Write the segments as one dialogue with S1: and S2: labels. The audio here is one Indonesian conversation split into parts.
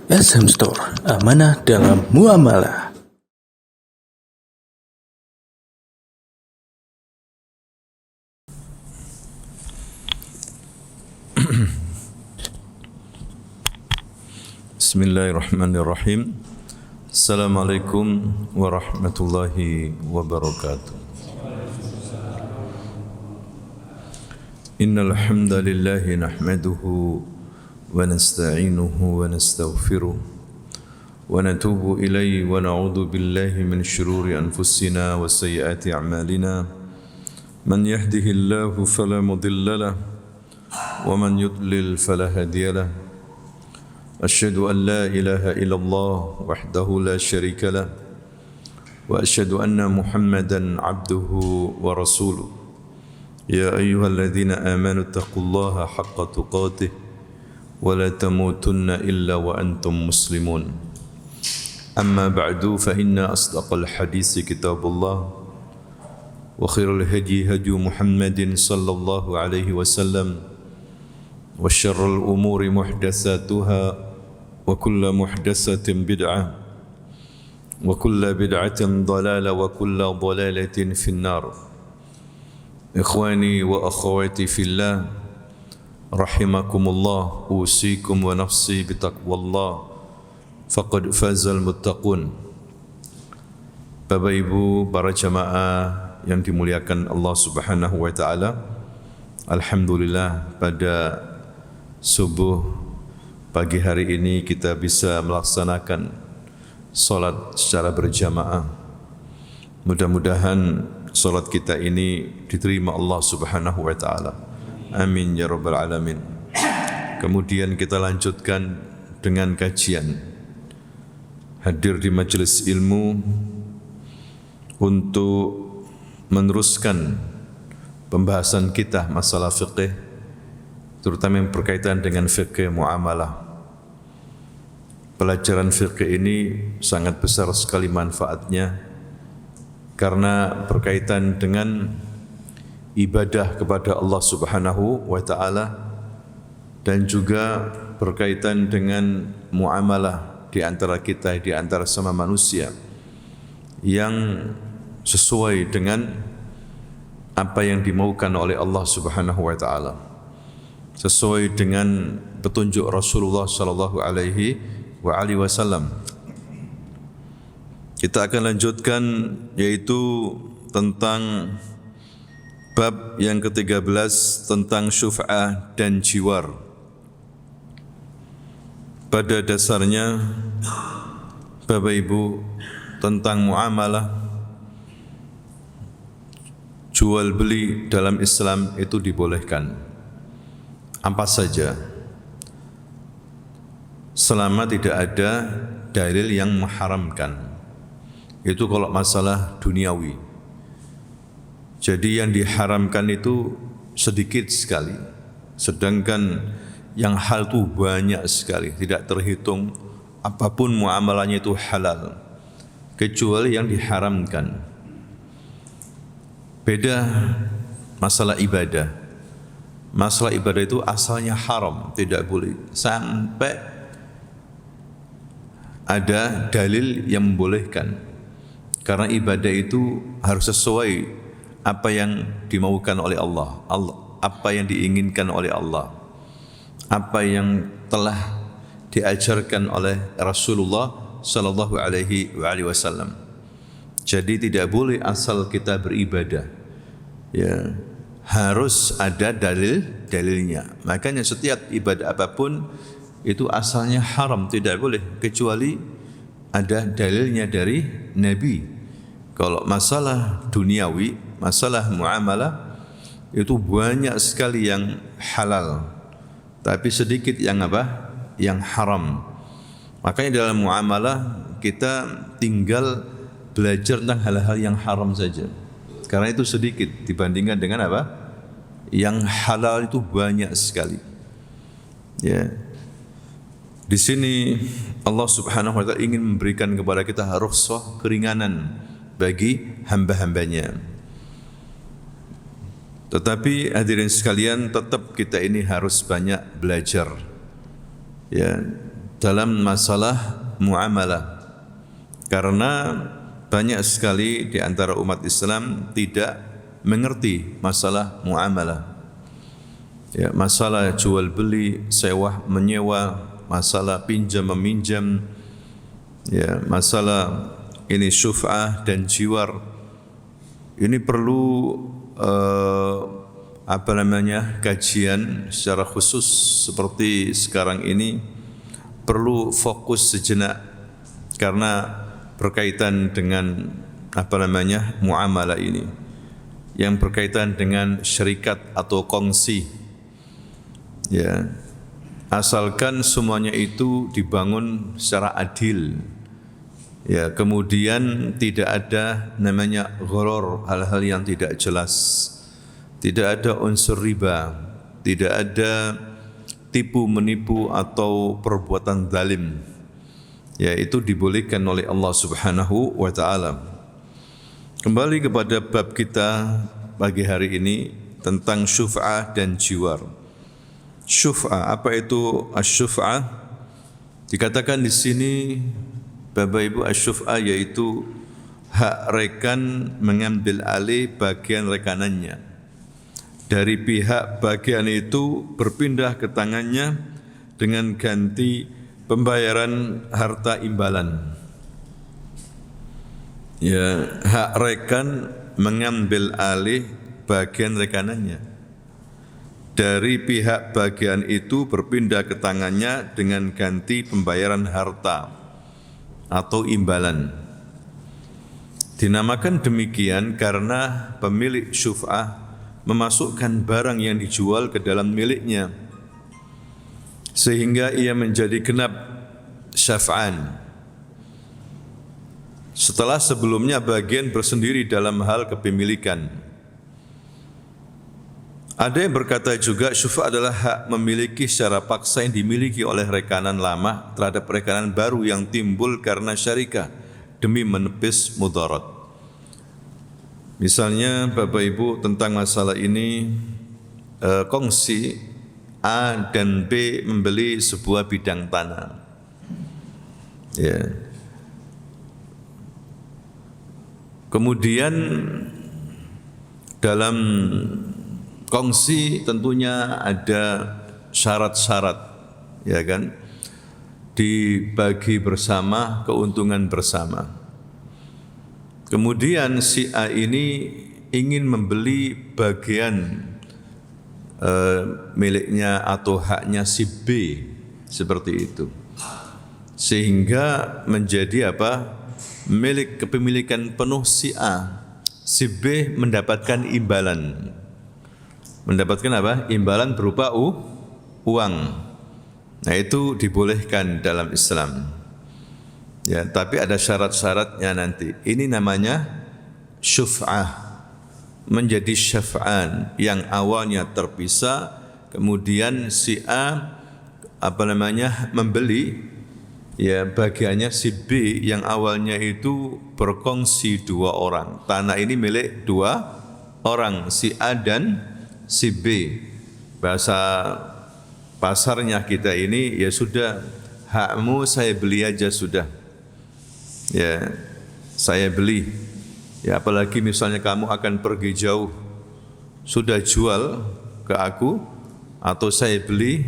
S1: SM Store, amanah dalam muamalah.
S2: Bismillahirrahmanirrahim. Assalamualaikum warahmatullahi wabarakatuh. Innal hamdalillah nahmaduhu wa nasta'inuhu wa nastaghfiruh wa natubu ilayhi wa na'udzu billahi min shururi anfusina wa sayyiati a'malina. Man yahdihillahu fala mudilla lahu wa man yudlil fala hadiya lahu. أشهد أن لا إله إلا الله وحده لا شريك له وأشهد أن محمدا عبده ورسوله يا أيها الذين آمنوا اتقوا الله حق تقاته ولا تموتن إلا وأنتم مسلمون أما بعد فإن أصدق الحديث كتاب الله وخير الهدي هدي محمد صلى الله عليه وسلم وشر الأمور محدثاتها وكل محدثة بدعة وكل بدعة ضلالة وكل ضلالة في النار. إخواني وأخواتي في الله رحمكم الله، أوصيكم ونفسي بتقوى الله فقد فاز المتقون. Bapak Ibu, para jamaah yang dimuliakan Allah Subhanahu wa taala, alhamdulillah pada subuh pagi hari ini kita bisa melaksanakan salat secara berjamaah. Mudah-mudahan salat kita ini diterima Allah Subhanahu wa taala. Amin ya rabbal alamin. Kemudian kita lanjutkan dengan kajian. Hadir di majelis ilmu untuk meneruskan pembahasan kita masalah fiqih, terutama yang berkaitan dengan fikih muamalah. Pelajaran fikih ini sangat besar sekali manfaatnya karena berkaitan dengan ibadah kepada Allah Subhanahu wa taala dan juga berkaitan dengan muamalah di antara kita, di antara sama manusia yang sesuai dengan apa yang dimaukan oleh Allah Subhanahu wa taala, sesuai dengan petunjuk Rasulullah sallallahu alaihi wasallam. Kita akan lanjutkan yaitu tentang bab yang ke-13 tentang syuf'ah dan jiwar. Pada dasarnya Bapak Ibu, tentang muamalah jual beli dalam Islam itu dibolehkan. Apa saja selama tidak ada dalil yang mengharamkan. Itu kalau masalah duniawi. Jadi yang diharamkan itu sedikit sekali, sedangkan yang hal itu banyak sekali, tidak terhitung. Apapun muamalahnya itu halal kecuali yang diharamkan. Beda masalah ibadah. Masalah ibadah itu asalnya haram, tidak boleh sampai ada dalil yang membolehkan. Karena ibadah itu harus sesuai apa yang dimaukan oleh Allah, apa yang diinginkan oleh Allah, apa yang telah diajarkan oleh Rasulullah sallallahu alaihi wasallam. Jadi tidak boleh asal kita beribadah, ya, harus ada dalilnya. Makanya setiap ibadah apapun itu asalnya haram, tidak boleh kecuali ada dalilnya dari Nabi. Kalau masalah duniawi, masalah muamalah itu banyak sekali yang halal, tapi sedikit yang apa? Yang haram. Makanya dalam muamalah kita tinggal belajar tentang hal-hal yang haram saja. Karena itu sedikit dibandingkan dengan apa? Yang halal itu banyak sekali. Ya. Di sini Allah Subhanahu wa taala ingin memberikan kepada kita rukhsah, keringanan bagi hamba-hambanya. Tetapi hadirin sekalian, tetap kita ini harus banyak belajar. Ya, dalam masalah muamalah. Karena banyak sekali di antara umat Islam tidak mengerti masalah muamalah. Ya, masalah jual beli, sewa menyewa, masalah pinjam meminjam, ya, masalah ini syuf'ah dan jiwar. Ini perlu kajian secara khusus seperti sekarang ini, perlu fokus sejenak karena berkaitan dengan muamalah ini yang berkaitan dengan syarikat atau kongsi. Ya, asalkan semuanya itu dibangun secara adil. Ya, kemudian tidak ada namanya gharar, hal-hal yang tidak jelas. Tidak ada unsur riba, tidak ada tipu menipu atau perbuatan zalim. Ya, itu dibolehkan oleh Allah Subhanahu wa taala. Kembali kepada bab kita pagi hari ini tentang syuf'ah dan jiwar. Syuf'ah, apa itu asy-syuf'ah? Dikatakan di sini Bapak Ibu, asy-syuf'ah yaitu hak rekan mengambil alih bagian rekanannya. Dari pihak bagian itu berpindah ke tangannya dengan ganti pembayaran harta imbalan. Ya, hak rekan mengambil alih bagian rekanannya. Dari pihak bagian itu berpindah ke tangannya dengan ganti pembayaran harta atau imbalan. Dinamakan demikian karena pemilik syuf'ah memasukkan barang yang dijual ke dalam miliknya, sehingga ia menjadi genap syaf'an. Setelah sebelumnya bagian bersendiri dalam hal kepemilikan. Ada yang berkata juga syuf'ah adalah hak memiliki secara paksa yang dimiliki oleh rekanan lama terhadap rekanan baru yang timbul karena syarikah demi menepis mudarat. Misalnya Bapak Ibu tentang masalah ini, kongsi A dan B membeli sebuah bidang tanah. Ya. Kemudian dalam kongsi tentunya ada syarat-syarat, ya kan? Dibagi bersama, keuntungan bersama. Kemudian si A ini ingin membeli bagian miliknya atau haknya si B, seperti itu. Sehingga menjadi milik kepemilikan penuh si A. Si B mendapatkan imbalan. Mendapatkan imbalan berupa uang. Nah, itu dibolehkan dalam Islam. Ya, tapi ada syarat-syaratnya nanti. Ini namanya syuf'ah. Menjadi syaf'an yang awalnya terpisah, kemudian si A membeli ya bagiannya si B yang awalnya itu berkongsi 2 orang. Tanah ini milik 2 orang, si A dan si B. Bahasa pasarnya kita ini, ya sudah, hakmu saya beli aja sudah. Ya, saya beli. Ya, apalagi misalnya kamu akan pergi jauh, sudah jual ke aku, atau saya beli,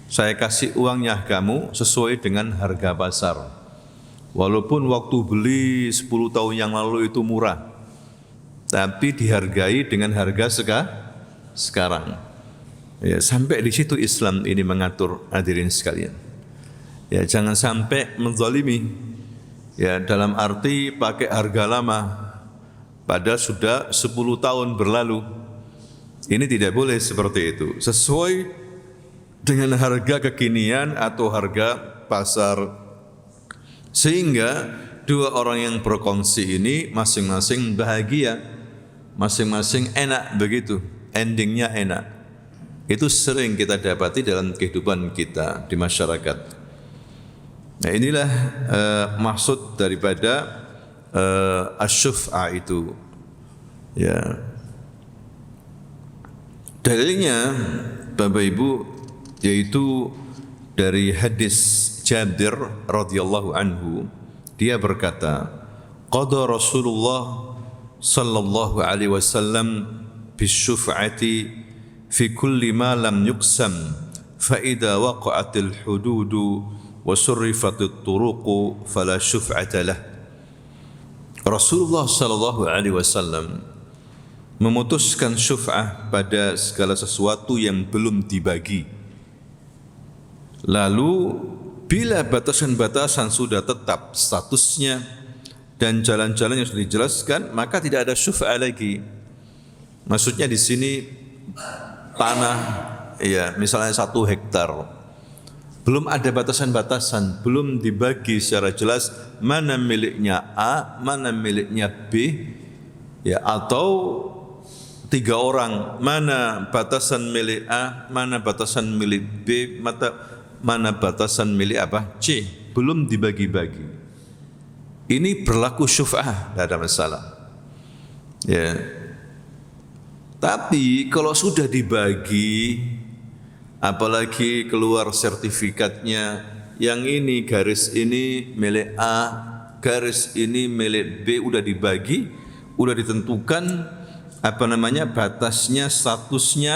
S2: saya kasih uangnya kamu sesuai dengan harga pasar. Walaupun waktu beli 10 tahun yang lalu itu murah, tapi dihargai dengan harga sekarang. Ya, sampai di situ Islam ini mengatur, hadirin sekalian. Ya, jangan sampai menzalimi. Ya, dalam arti pakai harga lama, padahal sudah 10 tahun berlalu. Ini tidak boleh seperti itu. Sesuai dengan harga kekinian atau harga pasar. Sehingga 2 orang yang berkongsi ini masing-masing bahagia, masing-masing enak begitu, endingnya enak. Itu sering kita dapati dalam kehidupan kita di masyarakat. Nah, inilah maksud daripada asy-syuf'ah itu. Ya. Dalilnya Bapak Ibu yaitu dari hadis Jabir radhiyallahu anhu, dia berkata, qada Rasulullah sallallahu alaihi wasallam bisyuf'ati fi kulli ma lam yuqsam fa idza waqa'atil hududu wa surrifatit turuqu fala syuf'ata lah. Rasulullah sallallahu alaihi wasallam memutuskan syuf'ah pada segala sesuatu yang belum dibagi. Lalu bila batasan-batasan sudah tetap statusnya dan jalan-jalan yang sudah dijelaskan, maka tidak ada syuf'ah lagi. Maksudnya di sini tanah, ya misalnya 1 hektar, belum ada batasan-batasan, belum dibagi secara jelas mana miliknya A, mana miliknya B, ya, atau 3 orang, mana batasan milik A, mana batasan milik B, mana batasan milik apa? C, belum dibagi-bagi. Ini berlaku syuf'ah, tidak ada masalah. Ya. Tapi kalau sudah dibagi, apalagi keluar sertifikatnya, yang ini garis ini milik A, garis ini milik B, udah dibagi, udah ditentukan batasnya, statusnya,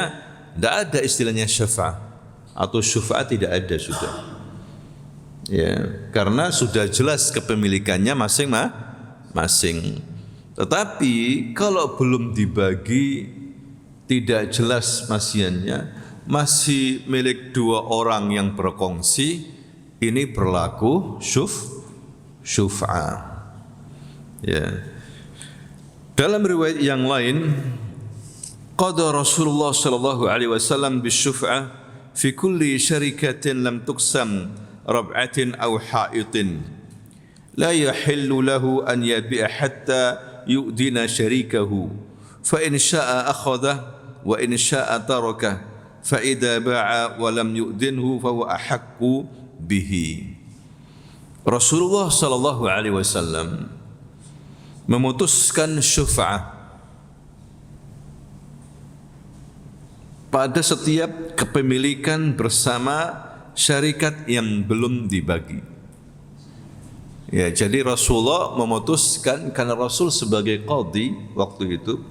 S2: tidak ada istilahnya syafa'ah atau syuf'ah, tidak ada sudah. Ya, karena sudah jelas kepemilikannya masing-masing. Tetapi kalau belum dibagi, tidak jelas masiannya, masih milik 2 orang yang berkongsi, ini berlaku syuf'ah. Ya. Dalam riwayat yang lain, qada Rasulullah sallallahu alaihi wasallam bisyuf'ah fi kulli syarikatin lam tuqsam rab'atin aw ha'itin la yahillu lahu an yabi'a hatta yu'dina syarikahu fa in syaa'a akhadha wa in syaa'a taraka fa idza ba'a wa lam yu'dinhu fa huwa ahaqqu bihi. Rasulullah sallallahu alaihi wasallam memutuskan syuf'ah pada setiap kepemilikan bersama syarikat yang belum dibagi. Ya, jadi Rasulullah memutuskan, karena Rasul sebagai qadhi waktu itu,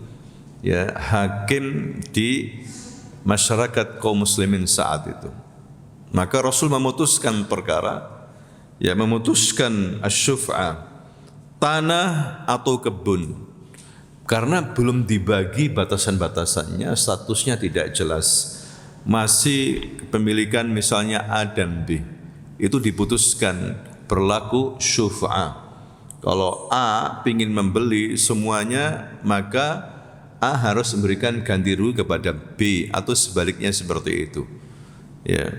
S2: ya, hakim di masyarakat kaum muslimin saat itu. Maka Rasul memutuskan perkara, ya, memutuskan asy-syuf'ah, tanah atau kebun, karena belum dibagi batasan-batasannya, statusnya tidak jelas, masih kepemilikan misalnya A dan B, itu diputuskan berlaku syuf'ah. Kalau A ingin membeli semuanya, maka A harus memberikan ganti rugi kepada B, atau sebaliknya seperti itu. Ya.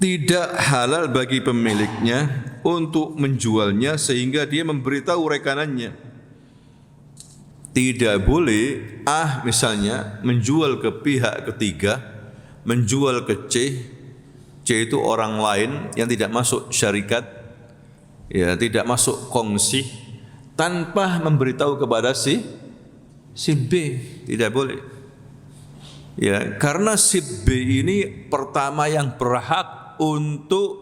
S2: Tidak halal bagi pemiliknya untuk menjualnya sehingga dia memberitahu rekanannya. Tidak boleh A misalnya menjual ke pihak ketiga, menjual ke C itu orang lain yang tidak masuk syarikat, ya, tidak masuk kongsi, tanpa memberitahu kepada si B, tidak boleh. Ya, karena si B ini pertama yang berhak untuk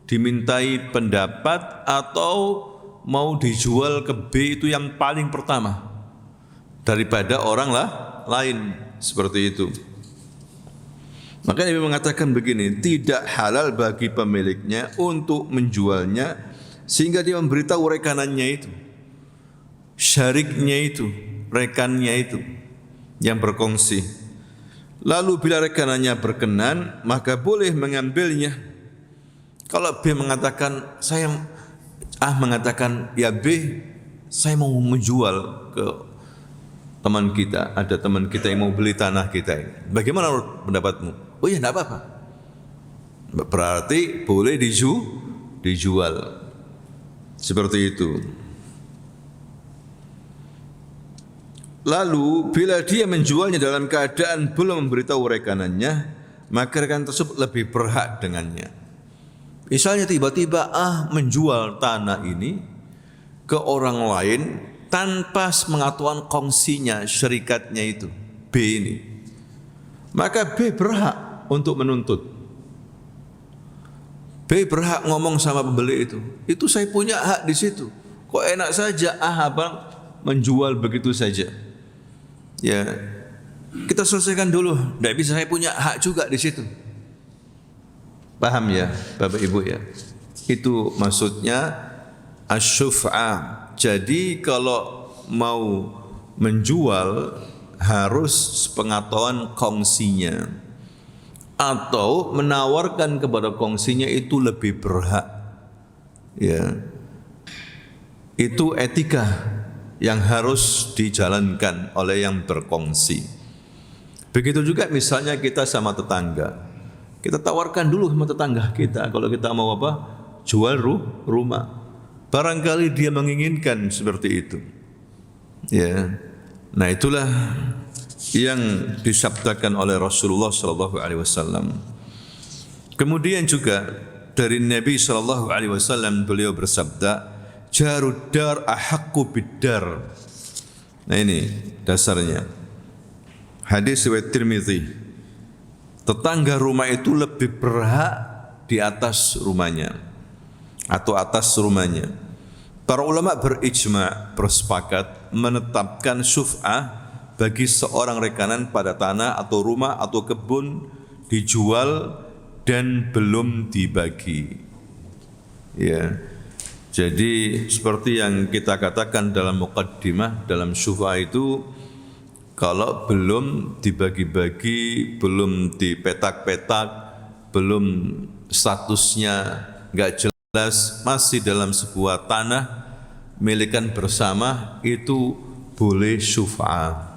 S2: dimintai pendapat atau mau dijual ke B, itu yang paling pertama daripada orang lain, seperti itu. Maka Nabi mengatakan begini, tidak halal bagi pemiliknya untuk menjualnya sehingga dia memberitahu rekanannya itu, syariknya itu, rekannya itu yang berkongsi. Lalu bila rekanannya berkenan, maka boleh mengambilnya. Kalau B mengatakan, A mengatakan, ya B, saya mau menjual ke teman kita, ada teman kita yang mau beli tanah kita ini. Bagaimana pendapatmu? Oh ya, tidak apa-apa. Berarti boleh dijual. Seperti itu. Lalu bila dia menjualnya dalam keadaan belum memberitahu rekanannya, maka rekan tersebut lebih berhak dengannya. Misalnya tiba-tiba A menjual tanah ini ke orang lain tanpa pengetahuan kongsinya, syarikatnya itu, B ini, maka B berhak untuk menuntut. B berhak ngomong sama pembeli itu saya punya hak di situ. Kok enak saja abang menjual begitu saja. Ya, kita selesaikan dulu. Tidak bisa, saya punya hak juga di situ. Paham ya, Bapak Ibu ya? Itu maksudnya asyuf'ah. Jadi kalau mau menjual harus sepengetahuan kongsinya, atau menawarkan kepada kongsinya itu lebih berhak. Ya, itu etika yang harus dijalankan oleh yang berkongsi. Begitu juga misalnya kita sama tetangga, kita tawarkan dulu sama tetangga kita kalau kita mau jual rumah. Barangkali dia menginginkan seperti itu. Ya, nah itulah yang disabdakan oleh Rasulullah sallallahu alaihi wasallam. Kemudian juga dari Nabi sallallahu alaihi wasallam beliau bersabda, "Jarud dar ahaqqu bid-dar." Nah ini dasarnya. Hadis riwayat Tirmizi. Tetangga rumah itu lebih berhak di atas rumahnya atau atas rumahnya. Para ulama berijma' bersepakat menetapkan syuf'ah bagi seorang rekanan pada tanah atau rumah atau kebun dijual dan belum dibagi. Ya. Jadi seperti yang kita katakan dalam muqaddimah dalam syuf'ah itu, kalau belum dibagi-bagi, belum dipetak-petak, belum statusnya enggak jelas, masih dalam sebuah tanah milikan bersama, itu boleh syuf'ah.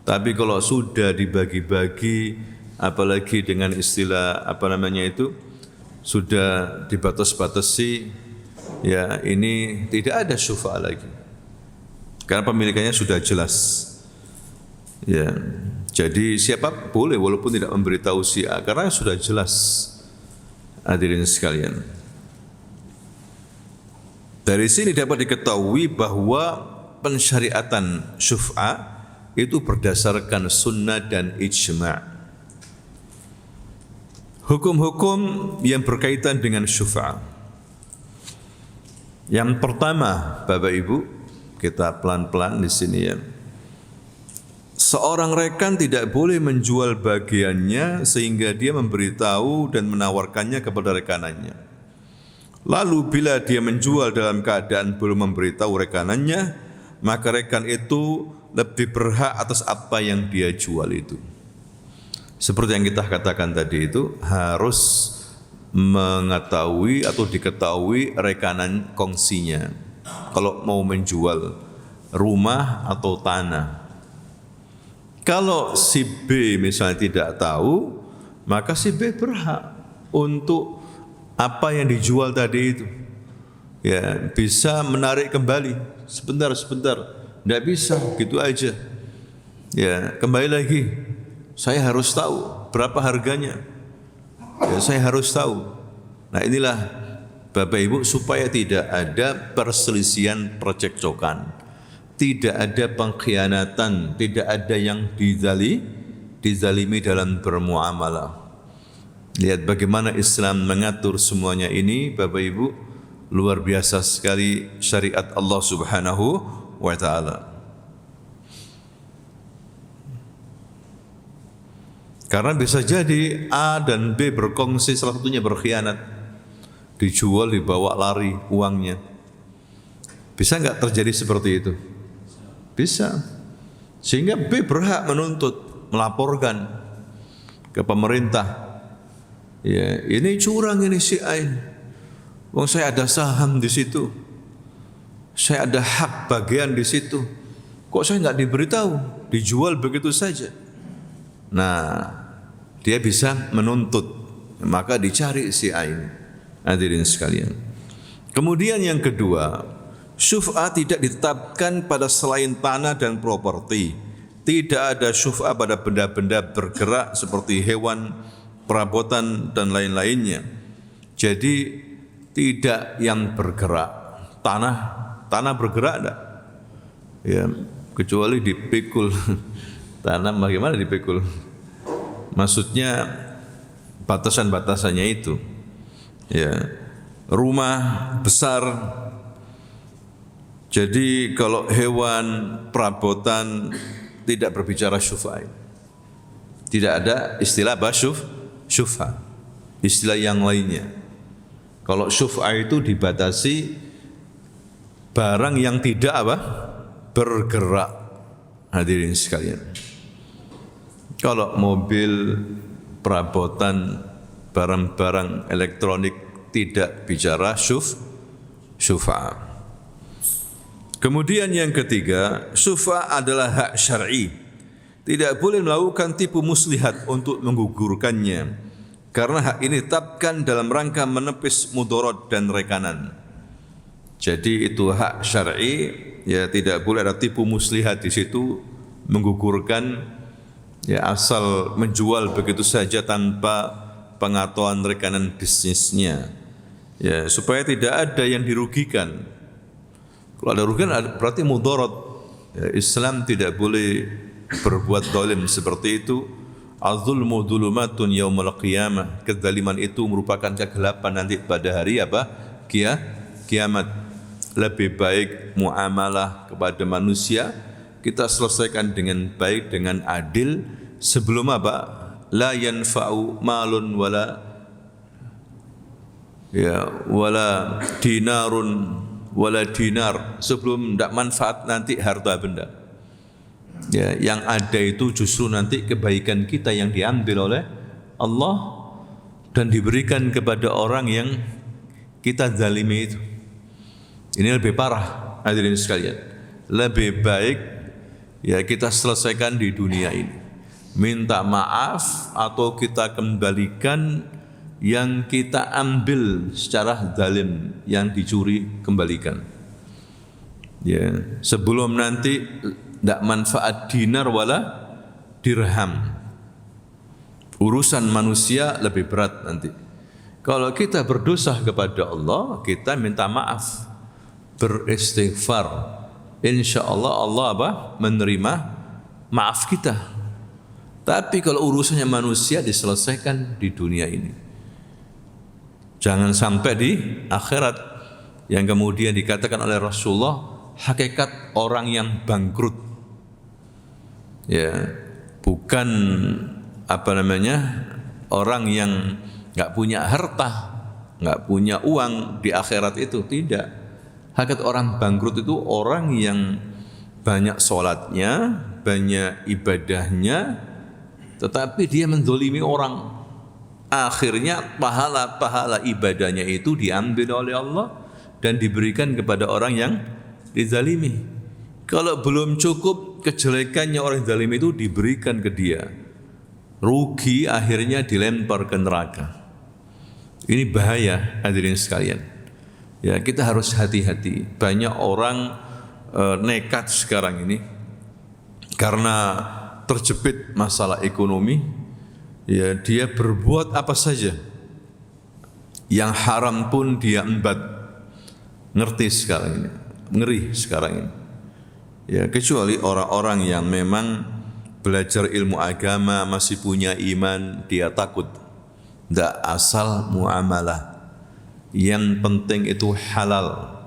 S2: Tapi kalau sudah dibagi-bagi, apalagi dengan istilah sudah dibatas-batasi, ya ini tidak ada syuf'ah lagi. Karena pemilikannya sudah jelas. Ya, jadi siapa boleh walaupun tidak memberitahu si A karena sudah jelas. Hadirin sekalian. Dari sini dapat diketahui bahwa pensyariatan syuf'ah itu berdasarkan sunnah dan ijma'. Hukum-hukum yang berkaitan dengan syuf'ah. Yang pertama, Bapak Ibu, kita pelan-pelan di sini ya. Seorang rekan tidak boleh menjual bagiannya sehingga dia memberitahu dan menawarkannya kepada rekanannya. Lalu bila dia menjual dalam keadaan belum memberitahu rekanannya, maka rekan itu lebih berhak atas apa yang dia jual itu. Seperti yang kita katakan tadi itu, harus mengetahui atau diketahui rekanan kongsinya kalau mau menjual rumah atau tanah. Kalau si B misalnya tidak tahu, maka si B berhak untuk apa yang dijual tadi itu. Ya, bisa menarik kembali sebentar, tidak bisa gitu aja. Ya, kembali lagi, saya harus tahu berapa harganya. Ya, saya harus tahu. Nah inilah Bapak Ibu, supaya tidak ada perselisihan percekcokan, tidak ada pengkhianatan, tidak ada yang dizalimi dalam bermuamalah. Lihat bagaimana Islam mengatur semuanya ini, Bapak Ibu, luar biasa sekali syariat Allah Subhanahu wa taala. Karena bisa jadi A dan B berkongsi, salah satunya berkhianat, dijual, dibawa lari uangnya. Bisa enggak terjadi seperti itu? Bisa. Sehingga B berhak menuntut, melaporkan ke pemerintah. Ya, ini curang ini si A. Wong saya ada saham di situ. Saya ada hak bagian di situ. Kok saya enggak diberitahu? Dijual begitu saja. Nah, dia bisa menuntut, maka dicari si A ini. Hadirin sekalian. Kemudian yang kedua, syuf'ah tidak ditetapkan pada selain tanah dan properti. Tidak ada syuf'ah pada benda-benda bergerak seperti hewan, perabotan dan lain-lainnya. Jadi tidak yang bergerak. Tanah bergerak enggak? Ya, kecuali dipikul. Tanah bagaimana dipikul? Maksudnya batasan-batasannya itu. ya, rumah besar. Jadi kalau hewan perabotan tidak berbicara syuf'a. Tidak ada istilah syuf'a. Istilah yang lainnya. Kalau syuf'a itu dibatasi barang yang tidak bergerak. Hadirin sekalian. Kalau mobil perabotan barang-barang elektronik tidak bicara syuf'a. Kemudian yang ketiga, syuf'a adalah hak syar'i. Tidak boleh melakukan tipu muslihat untuk menggugurkannya, karena hak ini ditetapkan dalam rangka menepis mudarat dan rekanan. Jadi itu hak syar'i, ya tidak boleh ada tipu muslihat di situ, menggugurkan, ya asal menjual begitu saja tanpa pengetahuan rekanan bisnisnya, ya supaya tidak ada yang dirugikan. Kalau ada rugian berarti mudarat. Ya, Islam tidak boleh berbuat zalim seperti itu. Az-zulmu dzulumatun yaumil qiyamah. Kezaliman itu merupakan kegelapan nanti pada hari kiamat. Lebih baik muamalah kepada manusia kita selesaikan dengan baik, dengan adil, sebelum la yanfa'u malun wala dinarun wala dinar, sebelum tidak manfaat nanti harta benda. Ya, yang ada itu justru nanti kebaikan kita yang diambil oleh Allah dan diberikan kepada orang yang kita zalimi itu. Ini lebih parah, hadirin sekalian. Lebih baik ya kita selesaikan di dunia ini. Minta maaf atau kita kembalikan yang kita ambil secara zalim, yang dicuri kembalikan. Ya, sebelum nanti tidak manfaat dinar wala dirham. Urusan manusia lebih berat nanti. Kalau kita berdosa kepada Allah, kita minta maaf, beristighfar. Insya Allah menerima maaf kita. Tapi kalau urusannya manusia diselesaikan di dunia ini. Jangan sampai di akhirat yang kemudian dikatakan oleh Rasulullah hakikat orang yang bangkrut. Ya, bukan orang yang enggak punya harta, enggak punya uang di akhirat itu, tidak. Hakikat orang bangkrut itu orang yang banyak sholatnya, banyak ibadahnya, tetapi dia menzalimi orang. Akhirnya pahala-pahala ibadahnya itu diambil oleh Allah dan diberikan kepada orang yang dizalimi. Kalau belum cukup, kejelekannya orang zalimi itu diberikan ke dia. Rugi, akhirnya dilempar ke neraka. Ini bahaya, hadirin sekalian. Ya, kita harus hati-hati. Banyak orang nekat sekarang ini karena terjepit masalah ekonomi. Ya, dia berbuat apa saja. Yang haram pun dia embat. Ngerti sekarang ini. Ngeri sekarang ini. Ya, kecuali orang-orang yang memang belajar ilmu agama, masih punya iman, dia takut. Tidak asal muamalah. Yang penting itu halal.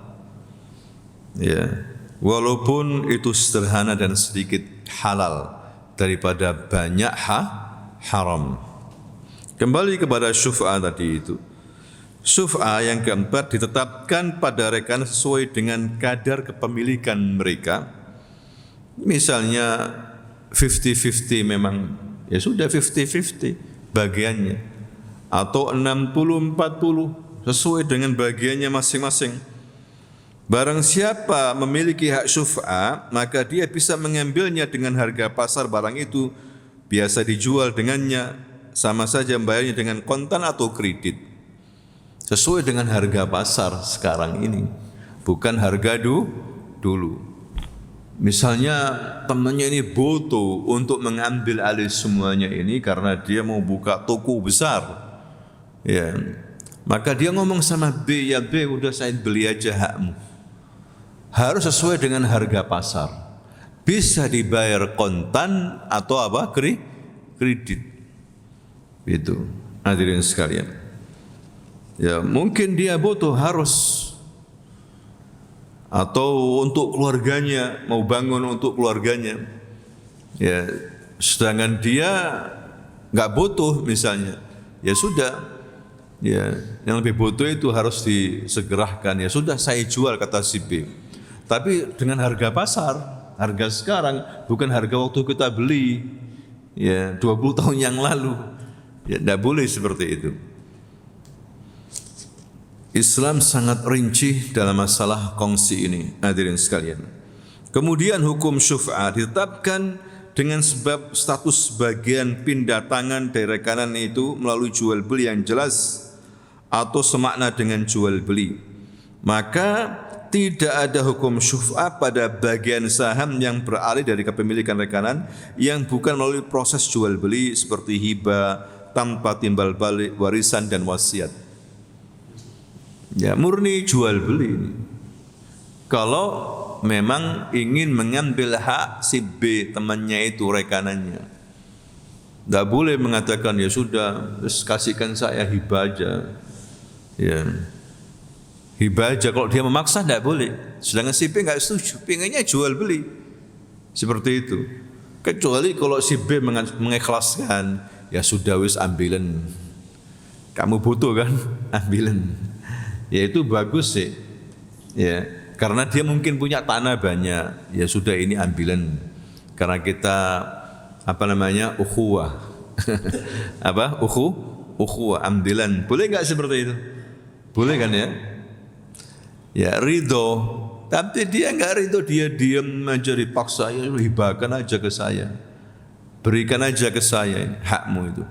S2: Ya, walaupun itu sederhana dan sedikit halal daripada banyak haram. Kembali kepada syuf'a tadi itu. Syuf'a yang keempat ditetapkan pada rekan sesuai dengan kadar kepemilikan mereka. Misalnya 50-50 memang ya sudah 50-50 bagiannya, atau 60-40 sesuai dengan bagiannya masing-masing. Barang siapa memiliki hak syuf'a, maka dia bisa mengambilnya dengan harga pasar barang itu, biasa dijual dengannya, sama saja membayarnya dengan kontan atau kredit. Sesuai dengan harga pasar sekarang ini, bukan harga dulu. Misalnya temannya ini butuh untuk mengambil alih semuanya ini karena dia mau buka toko besar, ya, maka dia ngomong sama B, ya B, udah saya beli aja hakmu. Harus sesuai dengan harga pasar. Bisa dibayar kontan atau kredit. Itu hadirin sekalian. Ya, mungkin dia butuh harus atau untuk keluarganya, mau bangun untuk keluarganya. Ya, sedangkan dia nggak butuh misalnya. Ya sudah. Ya, yang lebih butuh itu harus disegerakan. Ya sudah, saya jual, kata si B. Tapi dengan harga pasar, harga sekarang, bukan harga waktu kita beli. Ya, 20 tahun yang lalu. Ya, tidak boleh seperti itu. Islam sangat rinci dalam masalah kongsi ini, hadirin sekalian. Kemudian hukum syuf'ah ditetapkan dengan sebab status bagian pindah tangan dari rekanan itu melalui jual beli yang jelas atau semakna dengan jual beli. Maka tidak ada hukum syuf'ah pada bagian saham yang beralih dari kepemilikan rekanan yang bukan melalui proses jual beli seperti hibah tanpa timbal balik, warisan dan wasiat. Ya, murni jual beli ini. Kalau memang ingin mengambil hak si B temannya itu, rekanannya, tidak boleh mengatakan ya sudah, kasihkan saya hibah aja. Ya, hibah aja. Kalau dia memaksa tidak boleh. Sedangkan si B nggak setuju, pengennya jual beli. Seperti itu. Kecuali kalau si B mengikhlaskan, ya sudah wis ambilan. Kamu butuh kan? Ambilan. Ya itu bagus sih. Ya, karena dia mungkin punya tanah banyak. Ya sudah, ini ambilan. Karena kita ukhuwah. Ukhuwah, ambilan. Boleh enggak seperti itu? Boleh kan ya? Ya, ridho. Tapi dia enggak ridho, dia diam aja, dipaksa, ya hibahkan aja ke saya. Berikan aja ke saya hakmu itu.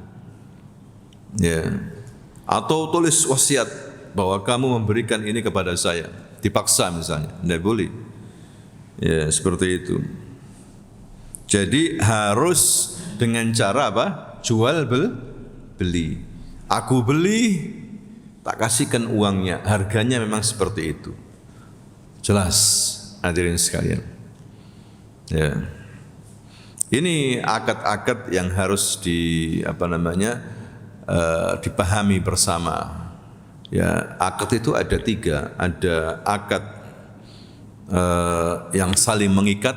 S2: Ya. Atau tulis wasiat bahwa kamu memberikan ini kepada saya, dipaksa misalnya, tidak boleh. Ya, seperti itu. Jadi harus dengan cara apa? Jual beli. Aku beli, tak kasihkan uangnya, harganya memang seperti itu. Jelas, hadirin sekalian. Ya. Ini akad-akad yang harus dipahami bersama. Ya, akad itu ada 3. Ada akad yang saling mengikat,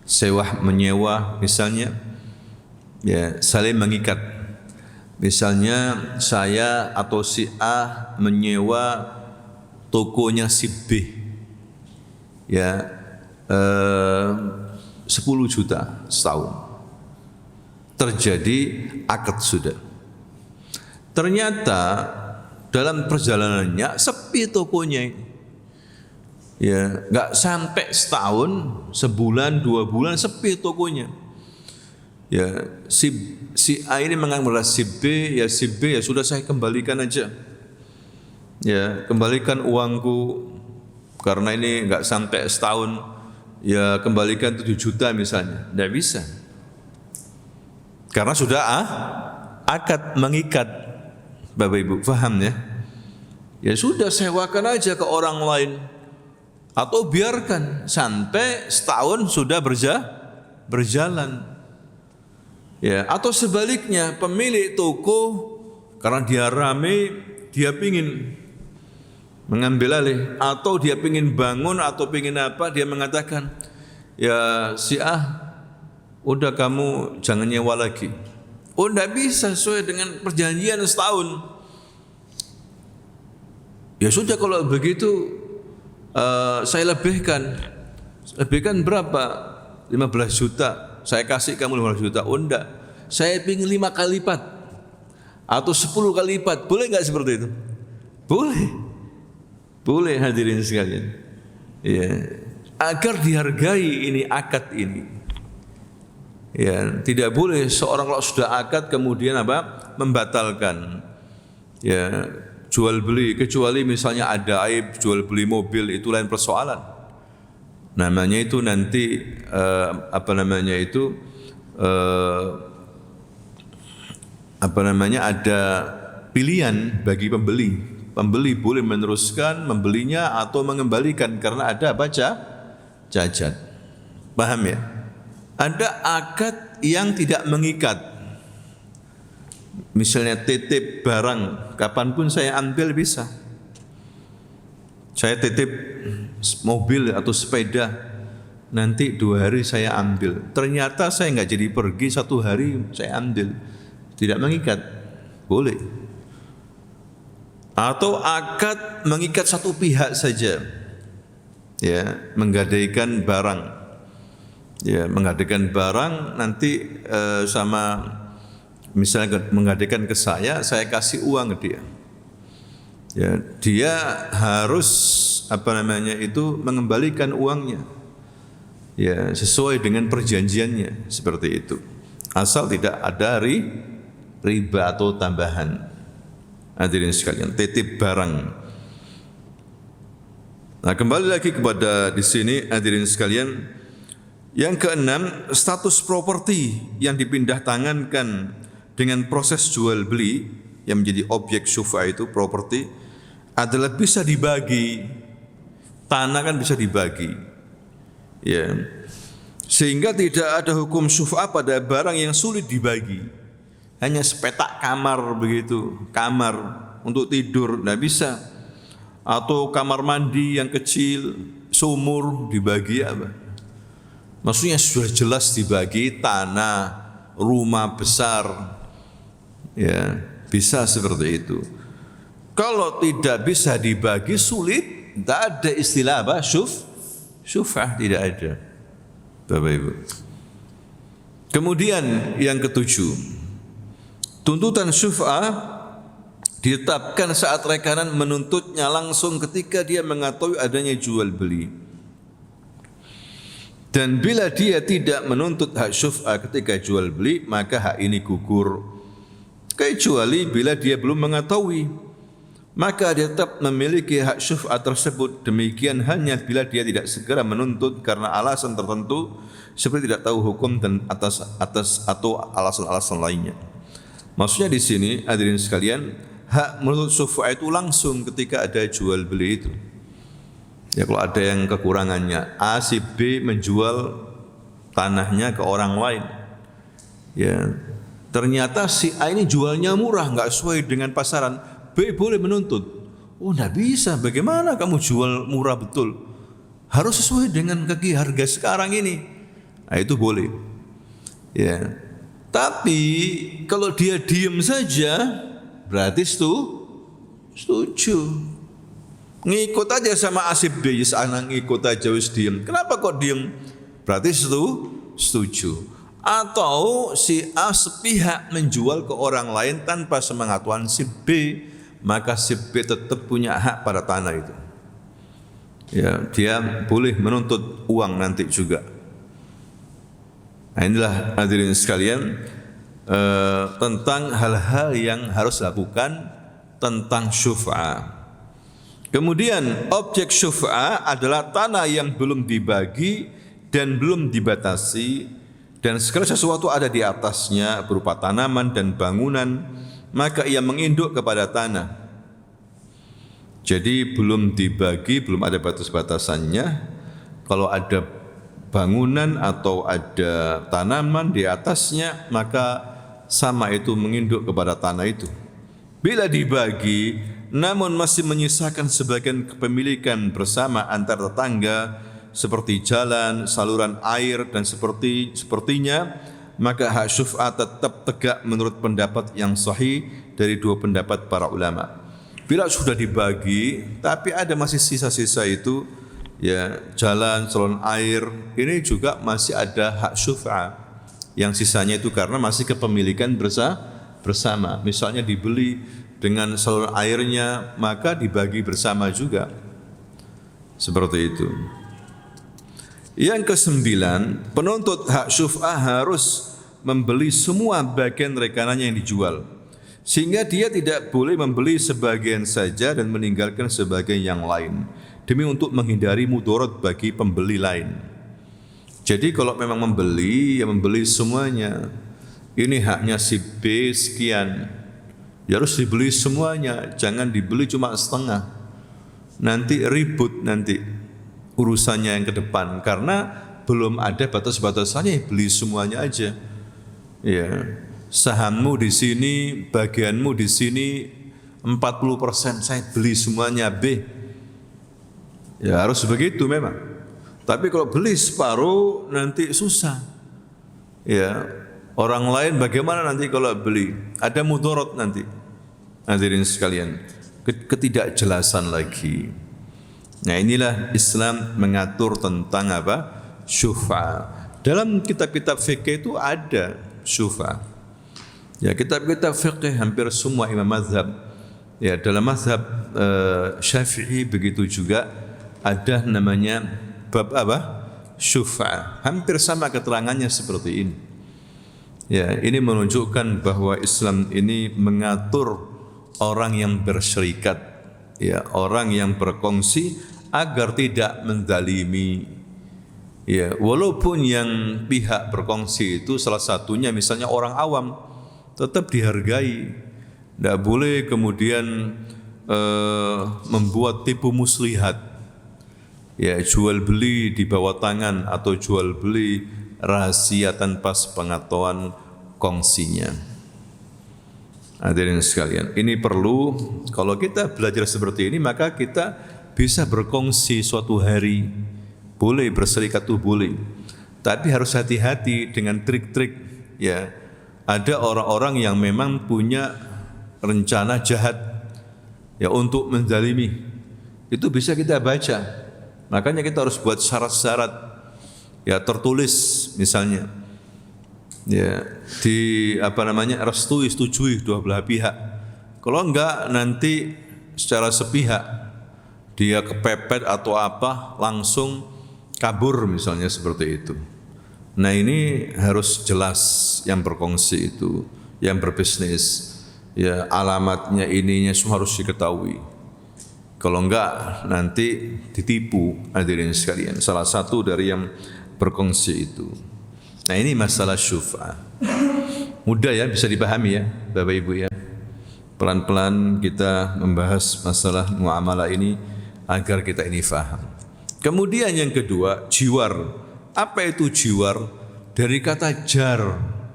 S2: sewa menyewa misalnya. Ya, saling mengikat. Misalnya saya atau si A menyewa tokonya si B. Ya, 10 juta setahun. Terjadi akad sudah. Ternyata dalam perjalanannya sepi tokonya. Ya, enggak sampai setahun, sebulan, 2 bulan sepi tokonya. Ya, si A ini menganggap si B, ya si B ya sudah saya kembalikan aja. Ya, kembalikan uangku karena ini enggak sampai setahun. Ya, kembalikan 7 juta misalnya. Tidak bisa. Karena sudah akad mengikat. Bapak Ibu paham ya? Ya sudah, sewakan aja ke orang lain atau biarkan sampai setahun sudah berjalan. Ya, atau sebaliknya, pemilik toko karena dia rame, dia pingin mengambil alih atau dia pingin bangun atau pingin apa, dia mengatakan, ya si A, udah kamu jangan nyewa lagi. Oh, tidak bisa sesuai dengan perjanjian setahun. Ya sudah, kalau begitu saya lebihkan. Lebihkan berapa? 15 juta. Saya kasih kamu 15 juta. Oh enggak, saya ingin 5 kali lipat atau 10 kali lipat. Boleh enggak seperti itu? Boleh. Boleh, hadirin sekalian. Ya, agar dihargai ini akad ini. Ya, tidak boleh seorang kalau sudah akad kemudian membatalkan. Ya, jual beli, kecuali misalnya ada aib, jual beli mobil, itu lain persoalan. Namanya itu nanti ada pilihan bagi pembeli. Pembeli boleh meneruskan membelinya atau mengembalikan karena ada cacat. Paham ya? Ada akad yang tidak mengikat. Misalnya titip barang, kapanpun saya ambil bisa. Saya titip mobil atau sepeda, nanti 2 hari saya ambil. Ternyata saya nggak jadi pergi, 1 hari saya ambil. Tidak mengikat, boleh. Atau akad mengikat satu pihak saja, ya, menggadaikan barang, ya, menggadaikan barang nanti sama, misalnya menggadaikan ke saya kasih uang ke dia, ya, dia harus mengembalikan uangnya, ya, sesuai dengan perjanjiannya, seperti itu. Asal tidak ada riba atau tambahan. Hadirin sekalian, titip barang. Nah, kembali lagi kepada di sini, hadirin sekalian, yang keenam, status properti yang dipindah tangankan dengan proses jual beli yang menjadi objek syuf'ah itu properti adalah bisa dibagi. Tanah kan bisa dibagi, ya, sehingga tidak ada hukum syuf'ah pada barang yang sulit dibagi. Hanya sepetak kamar begitu, kamar untuk tidur, tidak bisa. Atau kamar mandi yang kecil, sumur, dibagi apa? Maksudnya sudah jelas dibagi. Tanah, rumah besar, ya, bisa seperti itu. Kalau tidak bisa dibagi, sulit, tidak ada istilah apa? Syuf'ah, tidak ada, Bapak Ibu. Kemudian yang ketujuh, tuntutan syuf'ah ditetapkan saat rekanan menuntutnya langsung ketika dia mengetahui adanya jual beli. Dan bila dia tidak menuntut hak syuf'ah ketika jual beli, maka hak ini gugur. Kecuali bila dia belum mengetahui, maka dia tetap memiliki hak syuf'ah tersebut. Demikian hanya bila dia tidak segera menuntut karena alasan tertentu, seperti tidak tahu hukum dan atas atau alasan-alasan lainnya. Maksudnya di sini, hadirin sekalian, hak menuntut syuf'ah itu langsung ketika ada jual beli itu. Ya, kalau ada yang kekurangannya, A si B menjual tanahnya ke orang lain, ya, ternyata si A ini jualnya murah, nggak sesuai dengan pasaran, B boleh menuntut. Oh, nggak bisa, bagaimana kamu jual murah betul? Harus sesuai dengan harga sekarang ini. Nah, itu boleh, ya. Tapi kalau dia diam saja, berarti setuju. Ngikut aja sama asib B, anak ngikut aja wis diam. Kenapa kok diam? Berarti setuju. Atau si A sepihak menjual ke orang lain tanpa sepengetahuan si B, maka si B tetap punya hak pada tanah itu. Ya, dia boleh menuntut uang nanti juga. Nah, inilah hadirin sekalian tentang hal-hal yang harus dilakukan tentang syuf'ah. Kemudian objek syuf'ah adalah tanah yang belum dibagi dan belum dibatasi dan segala sesuatu ada di atasnya berupa tanaman dan bangunan, maka ia menginduk kepada tanah. Jadi belum dibagi, belum ada batas-batasannya. Kalau ada bangunan atau ada tanaman di atasnya, maka sama itu menginduk kepada tanah itu. Bila dibagi, namun masih menyisakan sebagian kepemilikan bersama antar tetangga, seperti jalan, saluran air, dan sepertinya, maka hak syuf'ah tetap tegak menurut pendapat yang sahih dari 2 pendapat para ulama. Bila sudah dibagi, tapi ada masih sisa-sisa itu, ya, jalan, saluran air, ini juga masih ada hak syuf'ah. Yang sisanya itu karena masih kepemilikan bersama. Misalnya dibeli dengan saluran airnya, maka dibagi bersama juga. Seperti itu. Yang kesembilan, penuntut hak syuf'ah harus membeli semua bagian rekanannya yang dijual, sehingga dia tidak boleh membeli sebagian saja dan meninggalkan sebagian yang lain, demi untuk menghindari mudarat bagi pembeli lain. Jadi kalau memang membeli, ya membeli semuanya. Ini haknya si B sekian, ya harus dibeli semuanya, jangan dibeli cuma setengah. Nanti ribut nanti urusannya yang ke depan, karena belum ada batas-batasannya, beli semuanya aja. Ya, sahammu di sini, bagianmu di sini 40%, saya beli semuanya B. Ya harus begitu memang. Tapi kalau beli separuh nanti susah. Ya, orang lain bagaimana nanti kalau beli? Ada mudarat nanti. Hadirin sekalian, ketidakjelasan lagi. Nah, inilah Islam mengatur tentang apa? Syufa'. Dalam kitab-kitab fikih itu ada syufa'. Ya, kitab-kitab fikih hampir semua imam mazhab. Ya, dalam mazhab Syafi'i begitu juga ada namanya bab apa? Syufa'. Hampir sama keterangannya seperti ini. Ya, ini menunjukkan bahwa Islam ini mengatur orang yang bersyarikat, ya, orang yang berkongsi agar tidak menzalimi. Ya, walaupun yang pihak berkongsi itu salah satunya misalnya orang awam, tetap dihargai. Tidak boleh kemudian membuat tipu muslihat. Ya, jual beli di bawah tangan atau jual beli rahasia tanpa sepengetahuan kongsinya. Hadirin sekalian, ini perlu, kalau kita belajar seperti ini maka kita bisa berkongsi suatu hari. Boleh berserikat itu boleh. Tapi harus hati-hati dengan trik-trik, ya. Ada orang-orang yang memang punya rencana jahat, ya, untuk menzalimi. Itu bisa kita baca. Makanya kita harus buat syarat-syarat, ya, tertulis misalnya, ya, di restui, setujui dua belah pihak. Kalau enggak nanti secara sepihak dia kepepet atau apa langsung kabur misalnya seperti itu. Nah, ini harus jelas yang berkongsi itu, yang berbisnis, ya, alamatnya ininya semua harus diketahui. Kalau enggak nanti ditipu, hadirin sekalian. Salah satu dari yang berkongsi itu. Nah, ini masalah syufa'. Mudah ya, bisa dipahami ya Bapak Ibu ya. Pelan-pelan kita membahas masalah muamalah ini agar kita ini faham. Kemudian yang kedua, jiwar. Apa itu jiwar? Dari kata jar,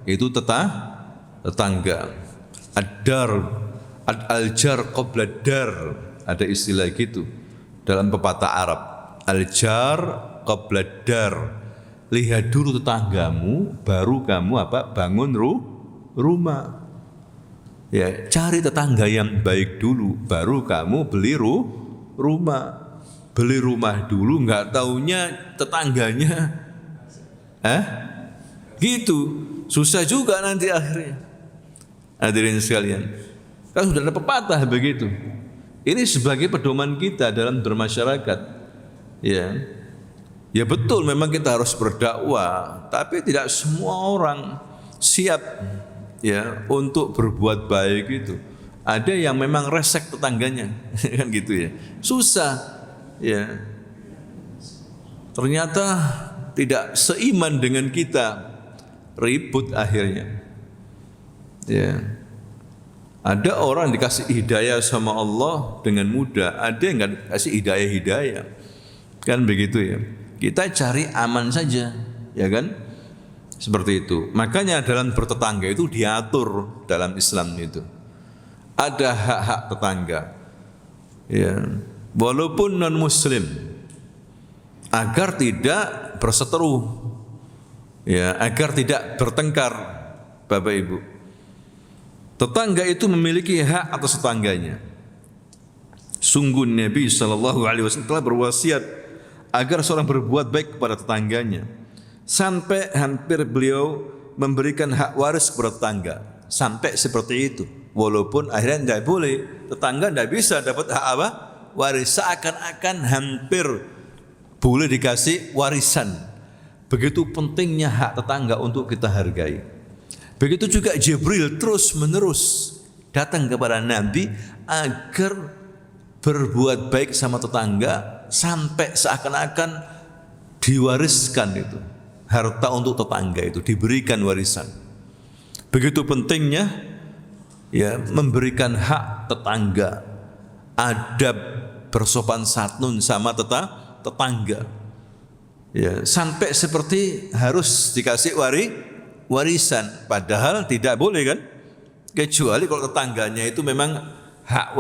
S2: itu tetangga. Ad-dar, al-jar qabla dar. Ada istilah gitu dalam pepatah Arab. Al-jar qabla dar. Lihat dulu tetanggamu, baru kamu bangun rumah. Ya, cari tetangga yang baik dulu, baru kamu beli rumah. Beli rumah dulu, nggak taunya tetangganya, gitu, susah juga nanti akhirnya. Hadirin sekalian, kan sudah ada pepatah begitu. Ini sebagai pedoman kita dalam bermasyarakat, ya. Ya betul, memang kita harus berdakwah, tapi tidak semua orang siap, ya, untuk berbuat baik itu. Ada yang memang resek tetangganya, kan gitu ya. Susah, ya. Ternyata tidak seiman dengan kita, ribut akhirnya. Ya. Ada orang dikasih hidayah sama Allah dengan mudah, ada yang nggak dikasih hidayah, kan begitu ya. Kita cari aman saja, ya kan? Seperti itu. Makanya dalam bertetangga itu diatur dalam Islam itu. Ada hak-hak tetangga, ya, walaupun non Muslim, agar tidak berseteru, ya, agar tidak bertengkar, Bapak Ibu. Tetangga itu memiliki hak atas tetangganya. Sungguh Nabi SAW telah berwasiat agar seorang berbuat baik kepada tetangganya, sampai hampir beliau memberikan hak waris kepada tetangga, sampai seperti itu. Walaupun akhirnya tidak boleh, tetangga tidak bisa dapat hak apa? Waris. Seakan-akan hampir boleh dikasih warisan. Begitu pentingnya hak tetangga untuk kita hargai. Begitu juga Jibril terus menerus datang kepada Nabi agar berbuat baik sama tetangga, sampai seakan-akan diwariskan itu harta untuk tetangga, itu diberikan warisan. Begitu pentingnya, ya, memberikan hak tetangga, adab bersopan santun sama tetangga, ya, sampai seperti harus dikasih warisan. Padahal tidak boleh kan? Kecuali kalau tetangganya itu memang hak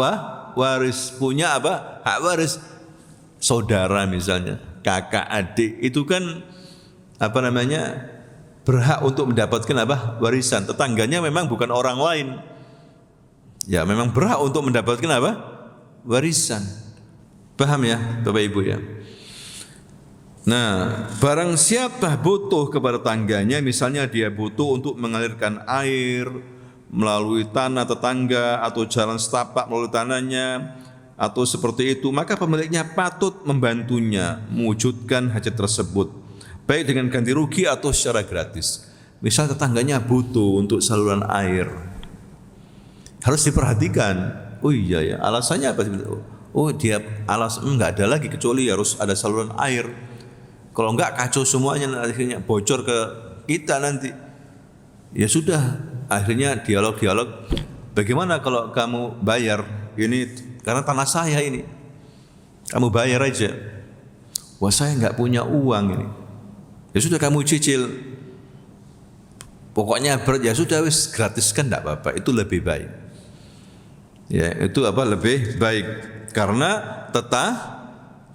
S2: waris, punya apa? Hak waris. Saudara misalnya, kakak, adik, itu kan apa namanya? Berhak untuk mendapatkan apa? Warisan. Tetangganya memang bukan orang lain. Ya, memang berhak untuk mendapatkan apa? Warisan. Paham ya, Bapak Ibu ya? Nah, barang siapa butuh kepada tetangganya, misalnya dia butuh untuk mengalirkan air melalui tanah tetangga atau jalan setapak melalui tanahnya atau seperti itu, maka pemiliknya patut membantunya mewujudkan hajat tersebut, baik dengan ganti rugi atau secara gratis. Misal tetangganya butuh untuk saluran air, harus diperhatikan. Oh iya ya, alasannya apa? Oh dia enggak ada lagi kecuali harus ada saluran air. Kalau enggak kacau semuanya, akhirnya bocor ke kita nanti. Ya sudah, akhirnya dialog. Bagaimana kalau kamu bayar ini? Karena tanah saya ini, kamu bayar aja. Wah saya enggak punya uang ini. Ya sudah kamu cicil. Pokoknya ya sudah wis gratiskan enggak apa-apa, itu lebih baik. Ya, itu apa lebih baik karena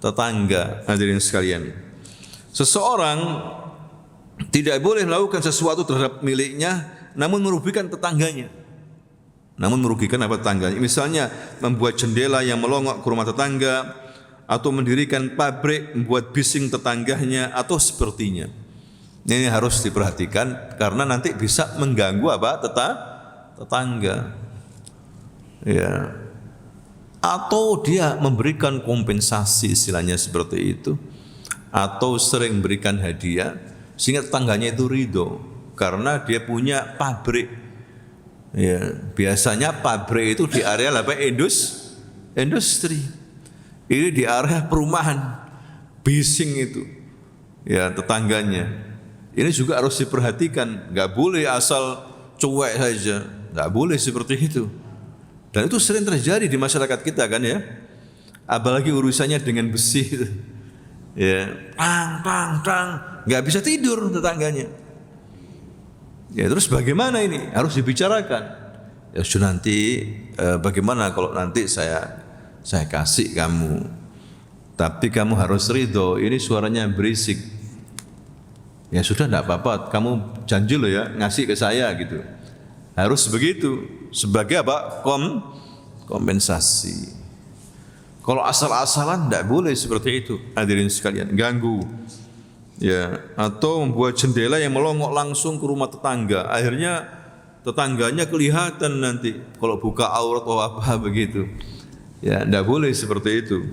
S2: tetangga. Hadirin sekalian, seseorang tidak boleh melakukan sesuatu terhadap miliknya namun merugikan tetangganya. Misalnya membuat jendela yang melongok ke rumah tetangga, atau mendirikan pabrik membuat bising tetangganya atau sepertinya. Ini harus diperhatikan karena nanti bisa mengganggu apa? Tetangga. Ya. Atau dia memberikan kompensasi, istilahnya seperti itu, atau sering memberikan hadiah sehingga tetangganya itu ridho karena dia punya pabrik. Ya, biasanya pabrik itu di area apa? Industri. Ini di area perumahan, bising itu. Ya, tetangganya. Ini juga harus diperhatikan, enggak boleh asal cuek saja, enggak boleh seperti itu. Dan itu sering terjadi di masyarakat kita kan ya. Apalagi urusannya dengan besi itu. Ya, tang, enggak bisa tidur tetangganya. Ya terus bagaimana ini? Harus dibicarakan. Ya sudah nanti bagaimana kalau nanti saya kasih kamu. Tapi kamu harus ridho, ini suaranya berisik. Ya sudah enggak apa-apa, kamu janji loh ya ngasih ke saya gitu. Harus begitu sebagai apa? Kompensasi. Kalau asal-asalan enggak boleh seperti itu. Hadirin sekalian, ganggu. Ya, atau membuat jendela yang melongok langsung ke rumah tetangga. Akhirnya tetangganya kelihatan nanti kalau buka aurat atau apa begitu. Ya, enggak boleh seperti itu.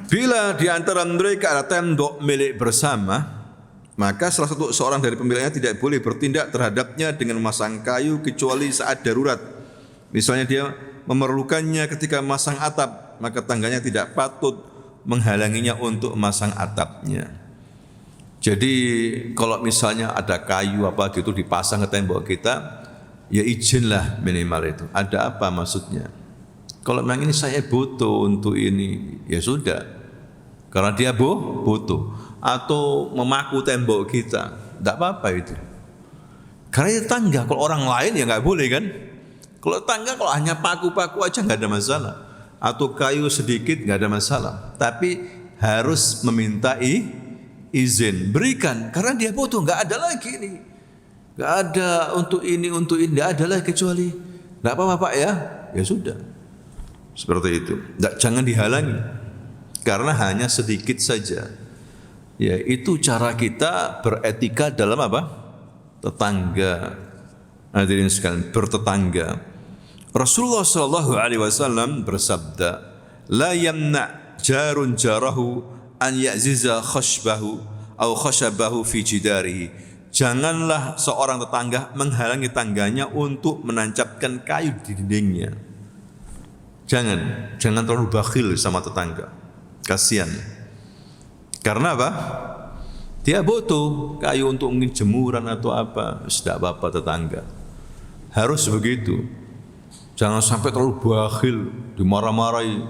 S2: Bila di antara mereka ada tembok milik bersama, maka salah satu seorang dari pemiliknya tidak boleh bertindak terhadapnya dengan memasang kayu kecuali saat darurat. Misalnya dia memerlukannya ketika memasang atap, maka tetangganya tidak patut menghalanginya untuk memasang atapnya. Jadi kalau misalnya ada kayu apa gitu dipasang ke tembok kita, ya izinlah minimal itu. Ada apa maksudnya? Kalau memang ini saya butuh untuk ini, ya sudah. Karena dia butuh. Atau memaku tembok kita, tidak apa-apa itu. Karena itu tetangga, kalau orang lain ya nggak boleh kan? Kalau tetangga kalau hanya paku-paku aja nggak ada masalah. Atau kayu sedikit nggak ada masalah, tapi harus meminta izin, berikan karena dia butuh, nggak ada lagi nih, nggak ada untuk ini nggak ada lagi kecuali nggak apa-apa Pak ya sudah seperti itu, jangan dihalangi karena hanya sedikit saja. Ya itu cara kita beretika dalam apa? Tetangga. Hadirin sekalian, bertetangga. Rasulullah sallallahu alaihi wasallam bersabda, "La yamna jarun jarahu an ya'ziza khashbahu atau khashabahu fi jidarihi." Janganlah seorang tetangga menghalangi tangganya untuk menancapkan kayu di dindingnya. Jangan terlalu bakhil sama tetangga. Kasihan. Karena apa? Dia butuh kayu untuk mungkin jemuran atau apa, tidak apa-apa tetangga. Harus begitu. Jangan sampai terlalu bakhil, dimarah-marahi.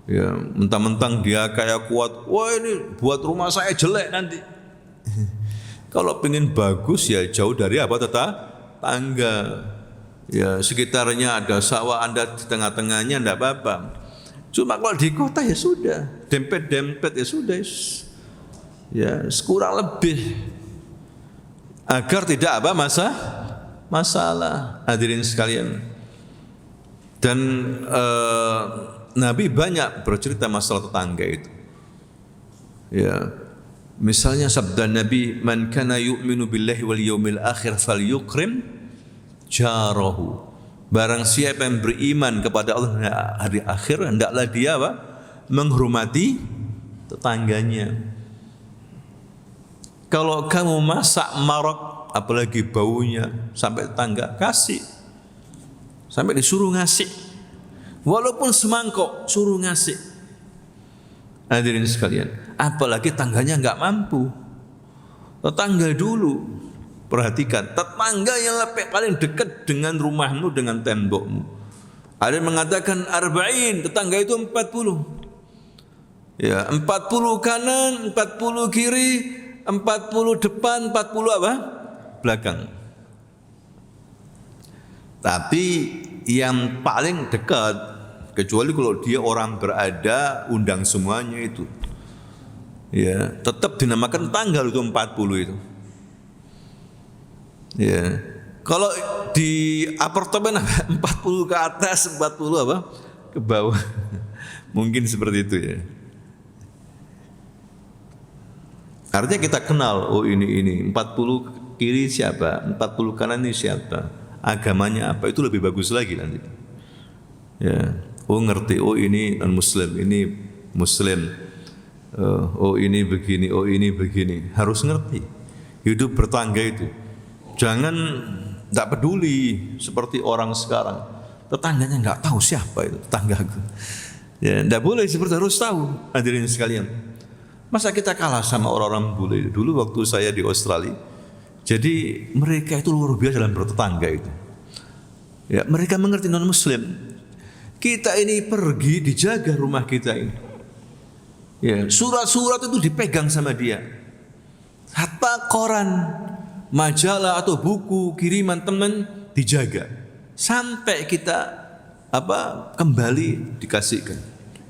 S2: Ya, mentang-mentang dia kayak kuat. Wah ini buat rumah saya jelek nanti. Kalau pengen bagus ya jauh dari apa tetangga. Ya sekitarnya ada sawah, Anda di tengah-tengahnya enggak apa-apa. Cuma kalau di kota ya sudah, dempet-dempet ya sudah. Ya kurang lebih agar tidak apa masalah. Hadirin sekalian. Dan Nabi banyak bercerita masalah tetangga itu. Ya. Misalnya sabda Nabi, "Man kana yu'minu billahi wal yawmil akhir falyukrim jarahu." Barang siapa yang beriman kepada Allah dan hari akhir, hendaklah dia apa? Menghormati tetangganya. Kalau kamu masak marok, apalagi baunya sampai tetangga, kasih. Sampai disuruh ngasih. Walaupun semangkok, suruh ngasih. Hadirin sekalian, apalagi tangganya enggak mampu. Tetangga dulu, perhatikan, tetangga yang paling dekat dengan rumahmu, dengan tembokmu. Ada yang mengatakan 40, tetangga itu 40. Ya, 40 kanan, 40 kiri, 40 depan, 40 apa? Belakang. Tapi yang paling dekat, kecuali kalau dia orang berada, undang semuanya itu. Ya, tetap dinamakan tanggal itu 40 itu. Ya. Kalau di apartemen 40 ke atas, 40 apa? Ke bawah. Mungkin seperti itu ya. Artinya kita kenal, oh ini 40 kiri siapa, 40 kanan ini siapa, agamanya apa, itu lebih bagus lagi nanti. Ya, oh ngerti, oh ini non muslim, ini muslim, oh ini begini, oh ini begini, harus ngerti. Hidup bertangga itu, jangan tidak peduli seperti orang sekarang, tetangganya nggak tahu siapa itu tetanggaku. Ya, tidak boleh seperti, harus tahu. Hadirin sekalian. Masa kita kalah sama orang-orang bule? Dulu waktu saya di Australia, jadi mereka itu luar biasa dalam bertetangga itu. Ya, mereka mengerti non-muslim. Kita ini pergi, dijaga rumah kita ini. Ya, surat-surat itu dipegang sama dia. Hatta koran, majalah atau buku kiriman teman dijaga. Sampai kita kembali dikasihkan.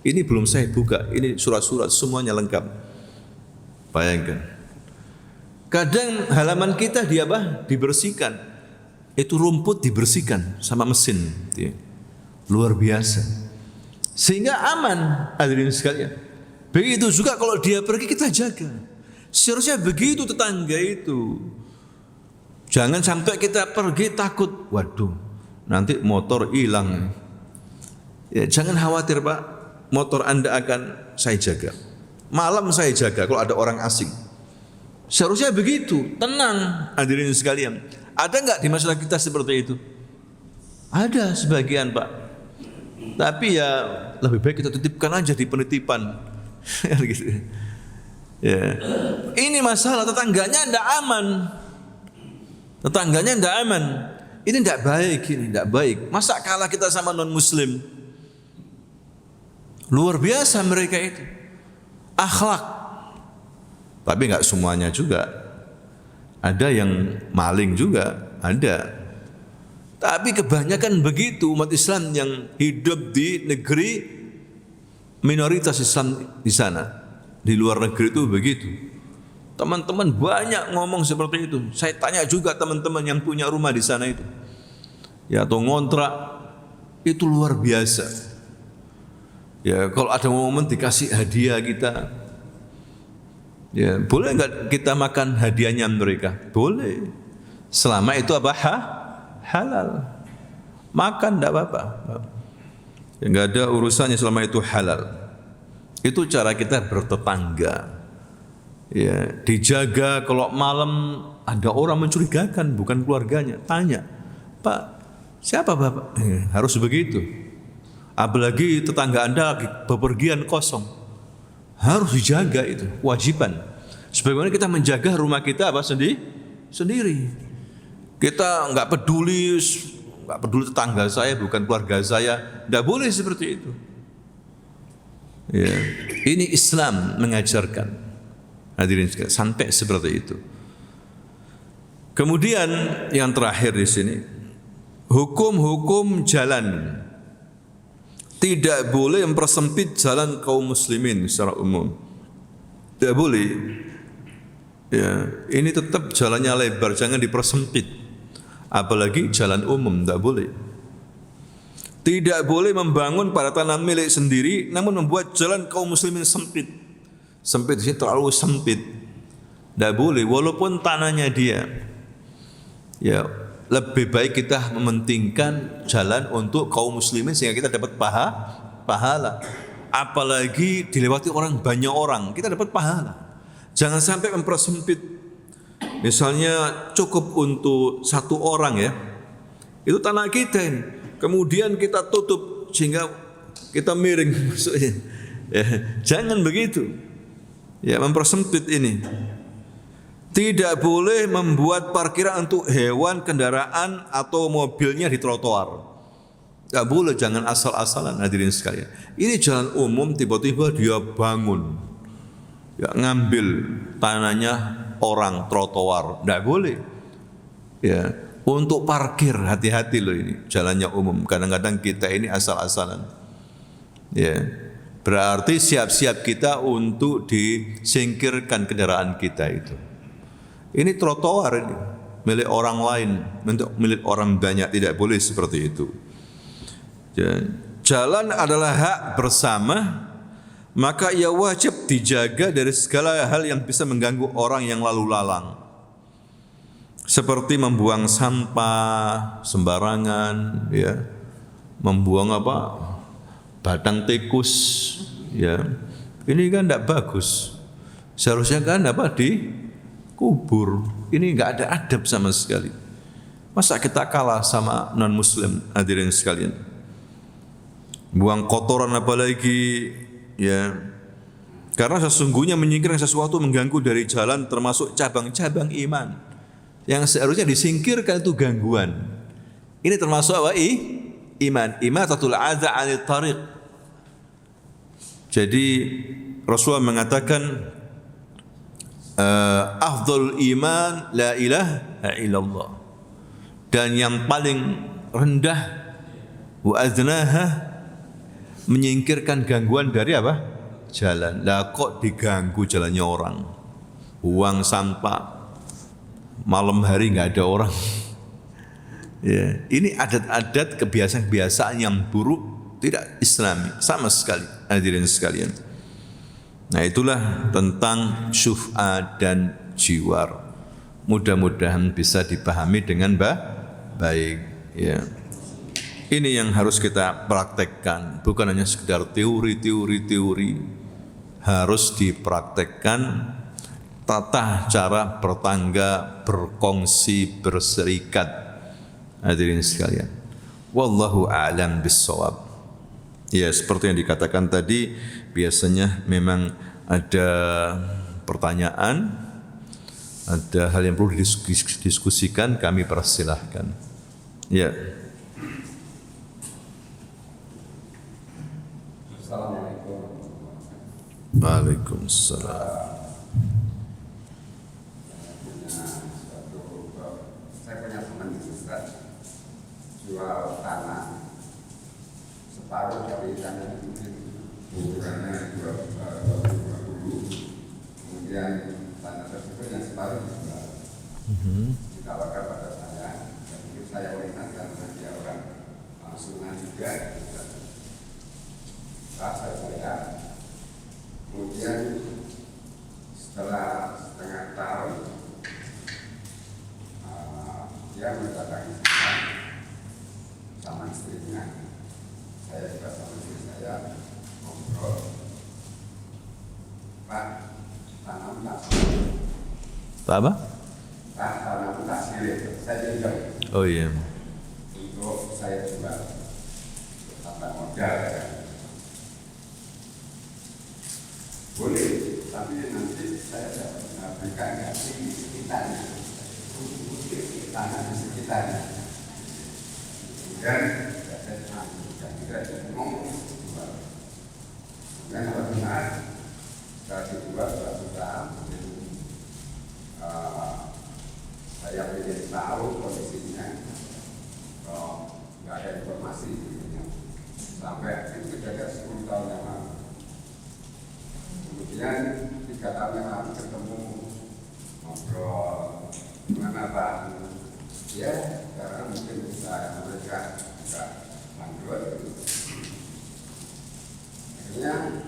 S2: Ini belum saya buka, ini surat-surat semuanya lengkap. Bayangkan. Kadang halaman kita dibersihkan. Itu rumput dibersihkan sama mesin. Luar biasa. Sehingga aman, hadirin sekalian. Begitu juga kalau dia pergi kita jaga. Seharusnya begitu tetangga itu. Jangan sampai kita pergi takut, waduh, nanti motor hilang. Ya, jangan khawatir Pak, motor Anda akan saya jaga. Malam saya jaga kalau ada orang asing. Seharusnya begitu, tenang hadirin sekalian. Ada enggak di masyarakat kita seperti itu? Ada sebagian Pak. Tapi ya lebih baik kita titipkan aja di penitipan. Gitu. Ya. Ini masalah tetangganya tidak aman. Tetangganya tidak aman. Ini tidak baik, ini tidak baik. Masa kalah kita sama non muslim? Luar biasa mereka itu. Akhlak. Tapi enggak semuanya juga. Ada yang maling juga, ada. Tapi kebanyakan begitu umat Islam yang hidup di negeri minoritas Islam di sana. Di luar negeri itu begitu. Teman-teman banyak ngomong seperti itu. Saya tanya juga teman-teman yang punya rumah di sana itu. Ya atau ngontrak, itu luar biasa. Ya kalau ada momen dikasih hadiah kita, ya boleh enggak kita makan hadiahnya mereka? Boleh. Selama itu halal. Makan enggak apa-apa. Ya, enggak ada urusannya selama itu halal. Itu cara kita bertetangga. Ya, dijaga kalau malam ada orang mencurigakan bukan keluarganya, tanya, "Pak, siapa Bapak?" Harus begitu. Apalagi tetangga Anda bepergian kosong. Harus dijaga itu, kewajiban. Sebagaimana kita menjaga rumah kita sendiri. Kita enggak peduli tetangga saya bukan keluarga saya, enggak boleh seperti itu. Ya, ini Islam mengajarkan. Hadirin sekalian, sampai seperti itu. Kemudian yang terakhir di sini, hukum-hukum jalan. Tidak boleh mempersempit jalan kaum muslimin secara umum. Tidak boleh. Ya, ini tetap jalannya lebar, jangan dipersempit. Apalagi jalan umum, tidak boleh. Tidak boleh membangun pada tanah milik sendiri, namun membuat jalan kaum muslimin sempit. Sempit di sini terlalu sempit. Tidak boleh, walaupun tanahnya dia. Ya, lebih baik kita mementingkan jalan untuk kaum muslimin sehingga kita dapat pahala. Apalagi dilewati banyak orang, kita dapat pahala. Jangan sampai mempersempit. Misalnya cukup untuk satu orang ya, itu tanah kita ini. Kemudian kita tutup sehingga kita miring maksudnya. Ya, jangan begitu. Ya, mempersempit ini. Tidak boleh membuat parkiran untuk hewan, kendaraan atau mobilnya di trotoar. Tidak boleh, jangan asal-asalan hadirin sekalian. Ini jalan umum tiba-tiba dia bangun. Ya, ngambil tanahnya orang trotoar. Tidak boleh. Ya, untuk parkir hati-hati loh ini jalannya umum. Kadang-kadang kita ini asal-asalan. Ya. Berarti siap-siap kita untuk disingkirkan kendaraan kita itu. Ini trotoar ini, milik orang lain, milik orang banyak, tidak boleh seperti itu. Jalan adalah hak bersama, maka ia wajib dijaga dari segala hal yang bisa mengganggu orang yang lalu lalang. Seperti membuang sampah sembarangan, ya, membuang batang tikus, ya. Ini kan tidak bagus. Seharusnya kan kubur. Ini enggak ada adab sama sekali. Masa kita kalah sama non muslim hadirin sekalian. Buang kotoran apalagi, ya. Karena sesungguhnya menyingkirkan sesuatu mengganggu dari jalan termasuk cabang-cabang iman. Yang seharusnya disingkirkan itu gangguan. Ini termasuk apa? Iman. Imatatul adza 'anil tariq. Jadi Rasulullah mengatakan afdhal iman la ilaha illallah, dan yang paling rendah wa adnaha menyingkirkan gangguan dari jalan. Lah kok diganggu jalannya orang, buang sampah malam hari nggak ada orang. Ya, ini adat-adat kebiasaan-kebiasaan yang buruk, tidak Islami sama sekali hadirin sekalian. Nah, itulah tentang syuf'a dan jiwar. Mudah-mudahan bisa dipahami dengan baik, ya. Ini yang harus kita praktekkan, bukan hanya sekedar teori. Harus dipraktekkan tata cara bertangga, berkongsi, berserikat. Hadirin sekalian. Wallahu a'lam bissawab. Ya, seperti yang dikatakan tadi, biasanya memang ada pertanyaan, ada hal yang perlu didiskusikan, kami persilahkan. Ya.
S3: Assalamualaikum.
S2: Waalaikumsalam.
S3: Saya punya teman Ustaz, jual tanah separuh dari tanah itu ukurannya 20, kemudian tanah tersebut yang separuh dijual, ditawarkan pada saya, dan itu saya ingatkan karena dia orang Sunnah juga, saya. Kemudian setelah setengah tahun dia mendatangi saya sama istrinya. Saya juga sama istri saya ngobrol. Pak, tanam tak sirik.
S2: Apa?
S3: Pak, tanam tak sirik. Saya pinjam.
S2: Oh iya.
S3: Untuk saya jual. Tata modal ya. Boleh, tapi nanti saya berikan kasih di sekitarnya. Tanah di sekitarnya. Kemudian saya ngomong jual. Kemudian kalau benar setelah dijual 2 juta, saya pilih berikutnya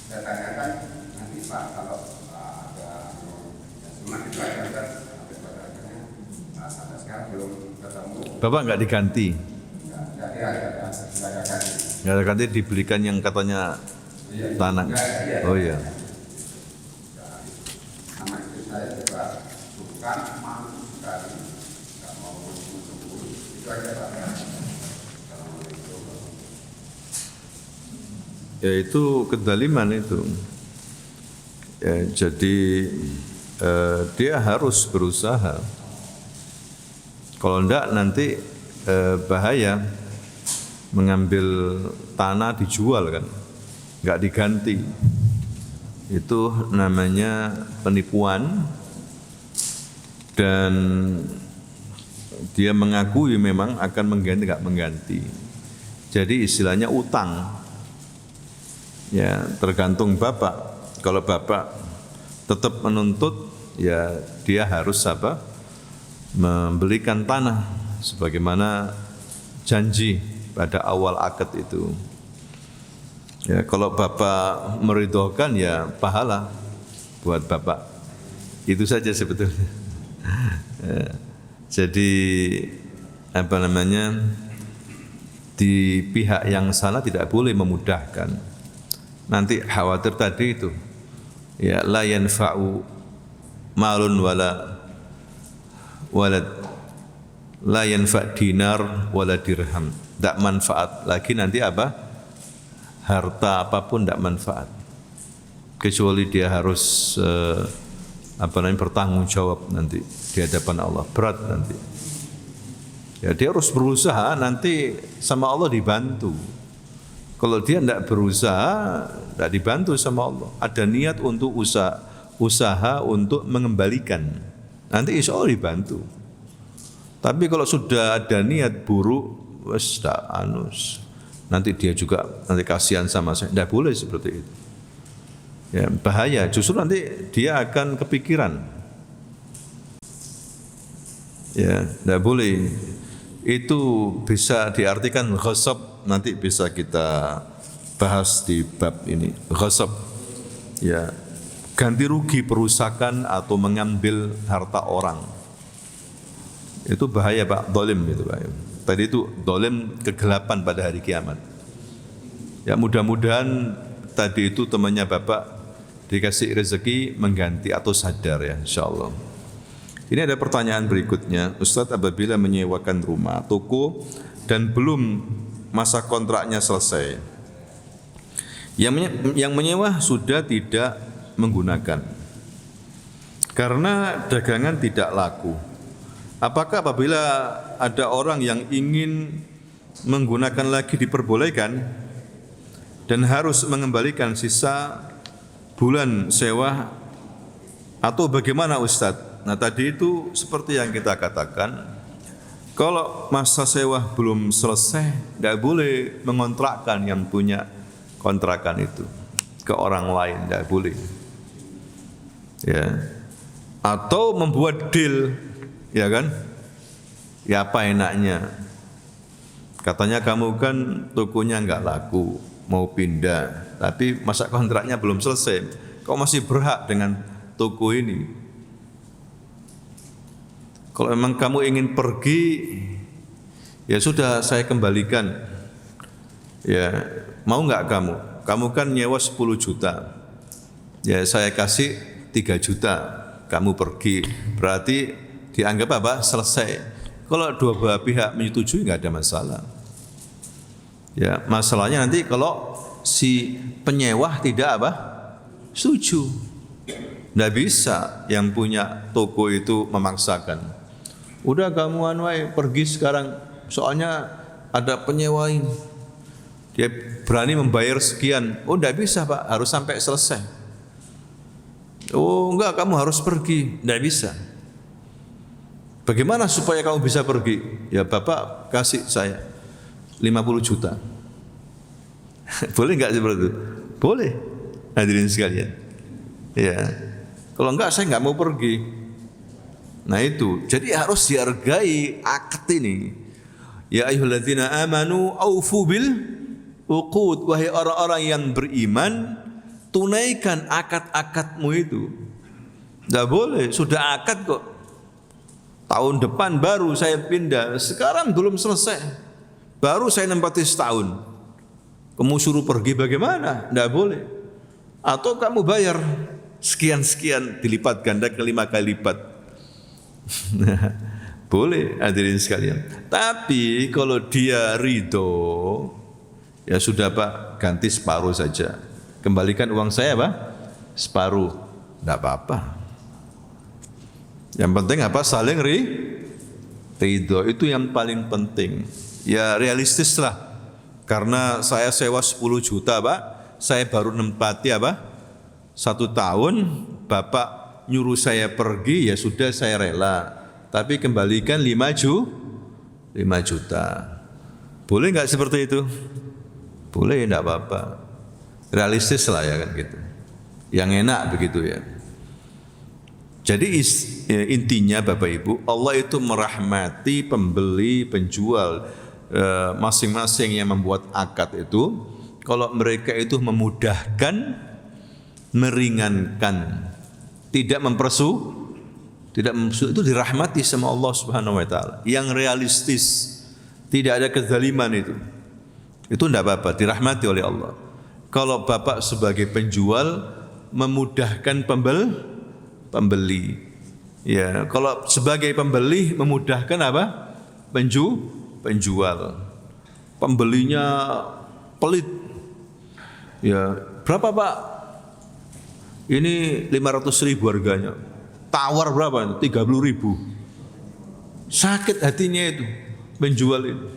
S3: saya tanyakan nanti Pak kalau ada semakin banyak kan sampai pada akhirnya sampai sekarang belum ketemu.
S2: Bapak nggak diganti?
S3: Nggak ada ganti.
S2: Nggak ada ganti, dibelikan yang katanya tanah. Oh iya.
S3: Nama istri saya juga bukan malu sekali, nggak mau menunggu itu aja Pak.
S2: Ya itu kedaliman itu. Ya, jadi dia harus berusaha. Kalau enggak nanti bahaya, mengambil tanah dijual kan, enggak diganti. Itu namanya penipuan, dan dia mengakui memang akan mengganti, enggak mengganti. Jadi istilahnya utang. Ya tergantung Bapak. Kalau Bapak tetap menuntut, ya dia harus apa? Membelikan tanah sebagaimana janji pada awal akad itu. Ya kalau Bapak meridhokan, ya pahala buat Bapak. Itu saja sebetulnya. Ya, jadi apa namanya, di pihak yang salah tidak boleh memudahkan. Nanti khawatir tadi itu, ya la yanfa'u malun wala walad, la yanfa' dinar wala dirham, tidak manfaat lagi nanti apa, harta apapun tidak manfaat, kecuali dia harus apa namanya, bertanggung jawab nanti di hadapan Allah, berat nanti. Ya dia harus berusaha, nanti sama Allah dibantu. Kalau dia tidak berusaha, tidak dibantu sama Allah. Ada niat untuk usaha untuk mengembalikan, nanti insya Allah dibantu. Tapi kalau sudah ada niat buruk, nanti dia juga nanti kasihan sama saya. Tidak boleh seperti itu. Ya, bahaya. Justru nanti dia akan kepikiran. Ya, tidak boleh. Itu bisa diartikan ghasab. Nanti bisa kita bahas di bab ini. Ghasab, ya ganti rugi, perusakan atau mengambil harta orang. Itu bahaya Pak, dolim itu Pak. Tadi itu dolim, kegelapan pada hari kiamat. Ya mudah-mudahan tadi itu temannya Bapak dikasih rezeki mengganti atau sadar ya, insyaallah. Ini ada pertanyaan berikutnya. Ustadz, apabila menyewakan rumah, toko dan belum masa kontraknya selesai, yang menyewa sudah tidak menggunakan karena dagangan tidak laku, apakah apabila ada orang yang ingin menggunakan lagi diperbolehkan dan harus mengembalikan sisa bulan sewa atau bagaimana Ustadz? Nah tadi itu seperti yang kita katakan, kalau masa sewa belum selesai, tidak boleh mengontrakkan yang punya kontrakan itu ke orang lain, tidak boleh. Ya, atau membuat deal, ya kan? Ya apa enaknya? Katanya kamu kan tokonya enggak laku, mau pindah, tapi masa kontraknya belum selesai, kau masih berhak dengan toko ini. Kalau memang kamu ingin pergi, ya sudah saya kembalikan. Ya, mau enggak kamu? Kamu kan nyewa 10 juta. Ya saya kasih 3 juta, kamu pergi. Berarti dianggap apa? Selesai. Kalau dua belah pihak menyetujui enggak ada masalah. Ya, masalahnya nanti kalau si penyewa tidak apa? Setuju. Enggak bisa yang punya toko itu memaksakan. Udah kamu pergi sekarang, soalnya ada penyewa ini. Dia berani membayar sekian. Oh enggak bisa Pak, harus sampai selesai. Oh enggak, kamu harus pergi. Enggak bisa. Bagaimana supaya kamu bisa pergi? Ya Bapak kasih saya 50 juta. Boleh enggak seperti itu? Boleh. Hadirin sekalian. Ya. Kalau enggak saya enggak mau pergi. Nah itu, jadi harus dihargai akad ini. Ya ayyuhalladzina amanu aufu bil uqud, wahai orang-orang yang beriman, tunaikan akad-akadmu itu. Tidak boleh, sudah akad kok. Tahun depan baru saya pindah, sekarang belum selesai. Baru saya nempati setahun. Kamu suruh pergi bagaimana? Tidak boleh. Atau kamu bayar sekian-sekian dilipat ganda ke 5 kali lipat. Boleh, hadirin sekalian. Tapi kalau dia ridho, ya sudah Pak, ganti separuh saja. Kembalikan uang saya Pak, separuh. Tidak apa-apa. Yang penting apa? Saling ridho, itu yang paling penting. Ya realistis lah. Karena saya sewa 10 juta Pak, saya baru nempati apa? 1 tahun, Bapak nyuruh saya pergi, ya sudah saya rela. Tapi kembalikan 5 juta. Boleh nggak seperti itu? Boleh, enggak apa-apa. Realistis lah ya kan gitu. Yang enak begitu ya. Jadi intinya Bapak Ibu, Allah itu merahmati pembeli, penjual, masing-masing yang membuat akad itu, kalau mereka itu memudahkan, meringankan, tidak mempersulit, itu dirahmati sama Allah Subhanahu wa taala. Yang realistis, tidak ada kezaliman itu tidak apa-apa, dirahmati oleh Allah. Kalau Bapak sebagai penjual memudahkan pembeli, ya, kalau sebagai pembeli memudahkan apa? Penjual. Pembelinya pelit. Ya, berapa Pak? Ini 500.000 harganya. Tawar berapa? 30.000. Sakit hatinya itu penjual itu.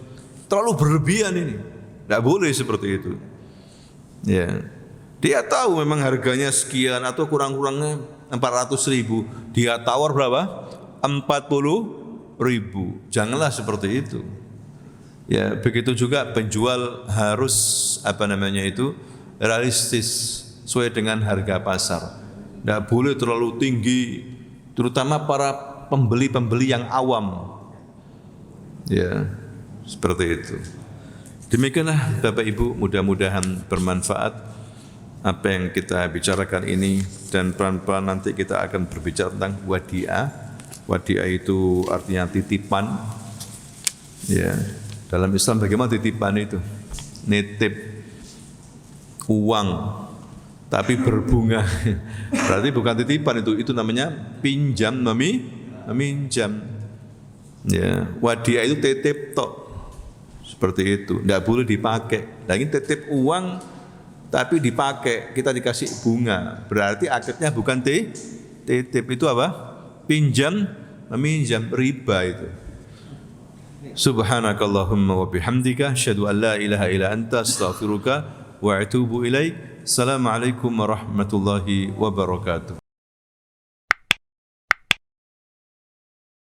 S2: Terlalu berlebihan ini. Tidak boleh seperti itu. Ya. Dia tahu memang harganya sekian atau kurang-kurangnya 400.000. Dia tawar berapa? 40.000. Janganlah seperti itu. Ya, begitu juga penjual harus realistis sesuai dengan harga pasar. Tidak boleh terlalu tinggi, terutama para pembeli-pembeli yang awam. Ya, seperti itu. Demikianlah Bapak Ibu, mudah-mudahan bermanfaat apa yang kita bicarakan ini, dan pelan-pelan nanti kita akan berbicara tentang wadi'ah. Wadi'ah itu artinya titipan. Ya, dalam Islam bagaimana titipan itu? Nitip uang tapi berbunga. Berarti bukan titipan itu namanya pinjam meminjam. Ya, wadi'ah itu titip tok. Seperti itu, tidak boleh dipakai. Lagi titip uang tapi dipakai, kita dikasih bunga. Berarti akadnya bukan titip, itu apa? Pinjam meminjam, riba itu. Subhanakallahumma wa bihamdika asyhadu an la ilaha illa anta astaghfiruka wa atubu ilaik. Assalamualaikum warahmatullahi wabarakatuh.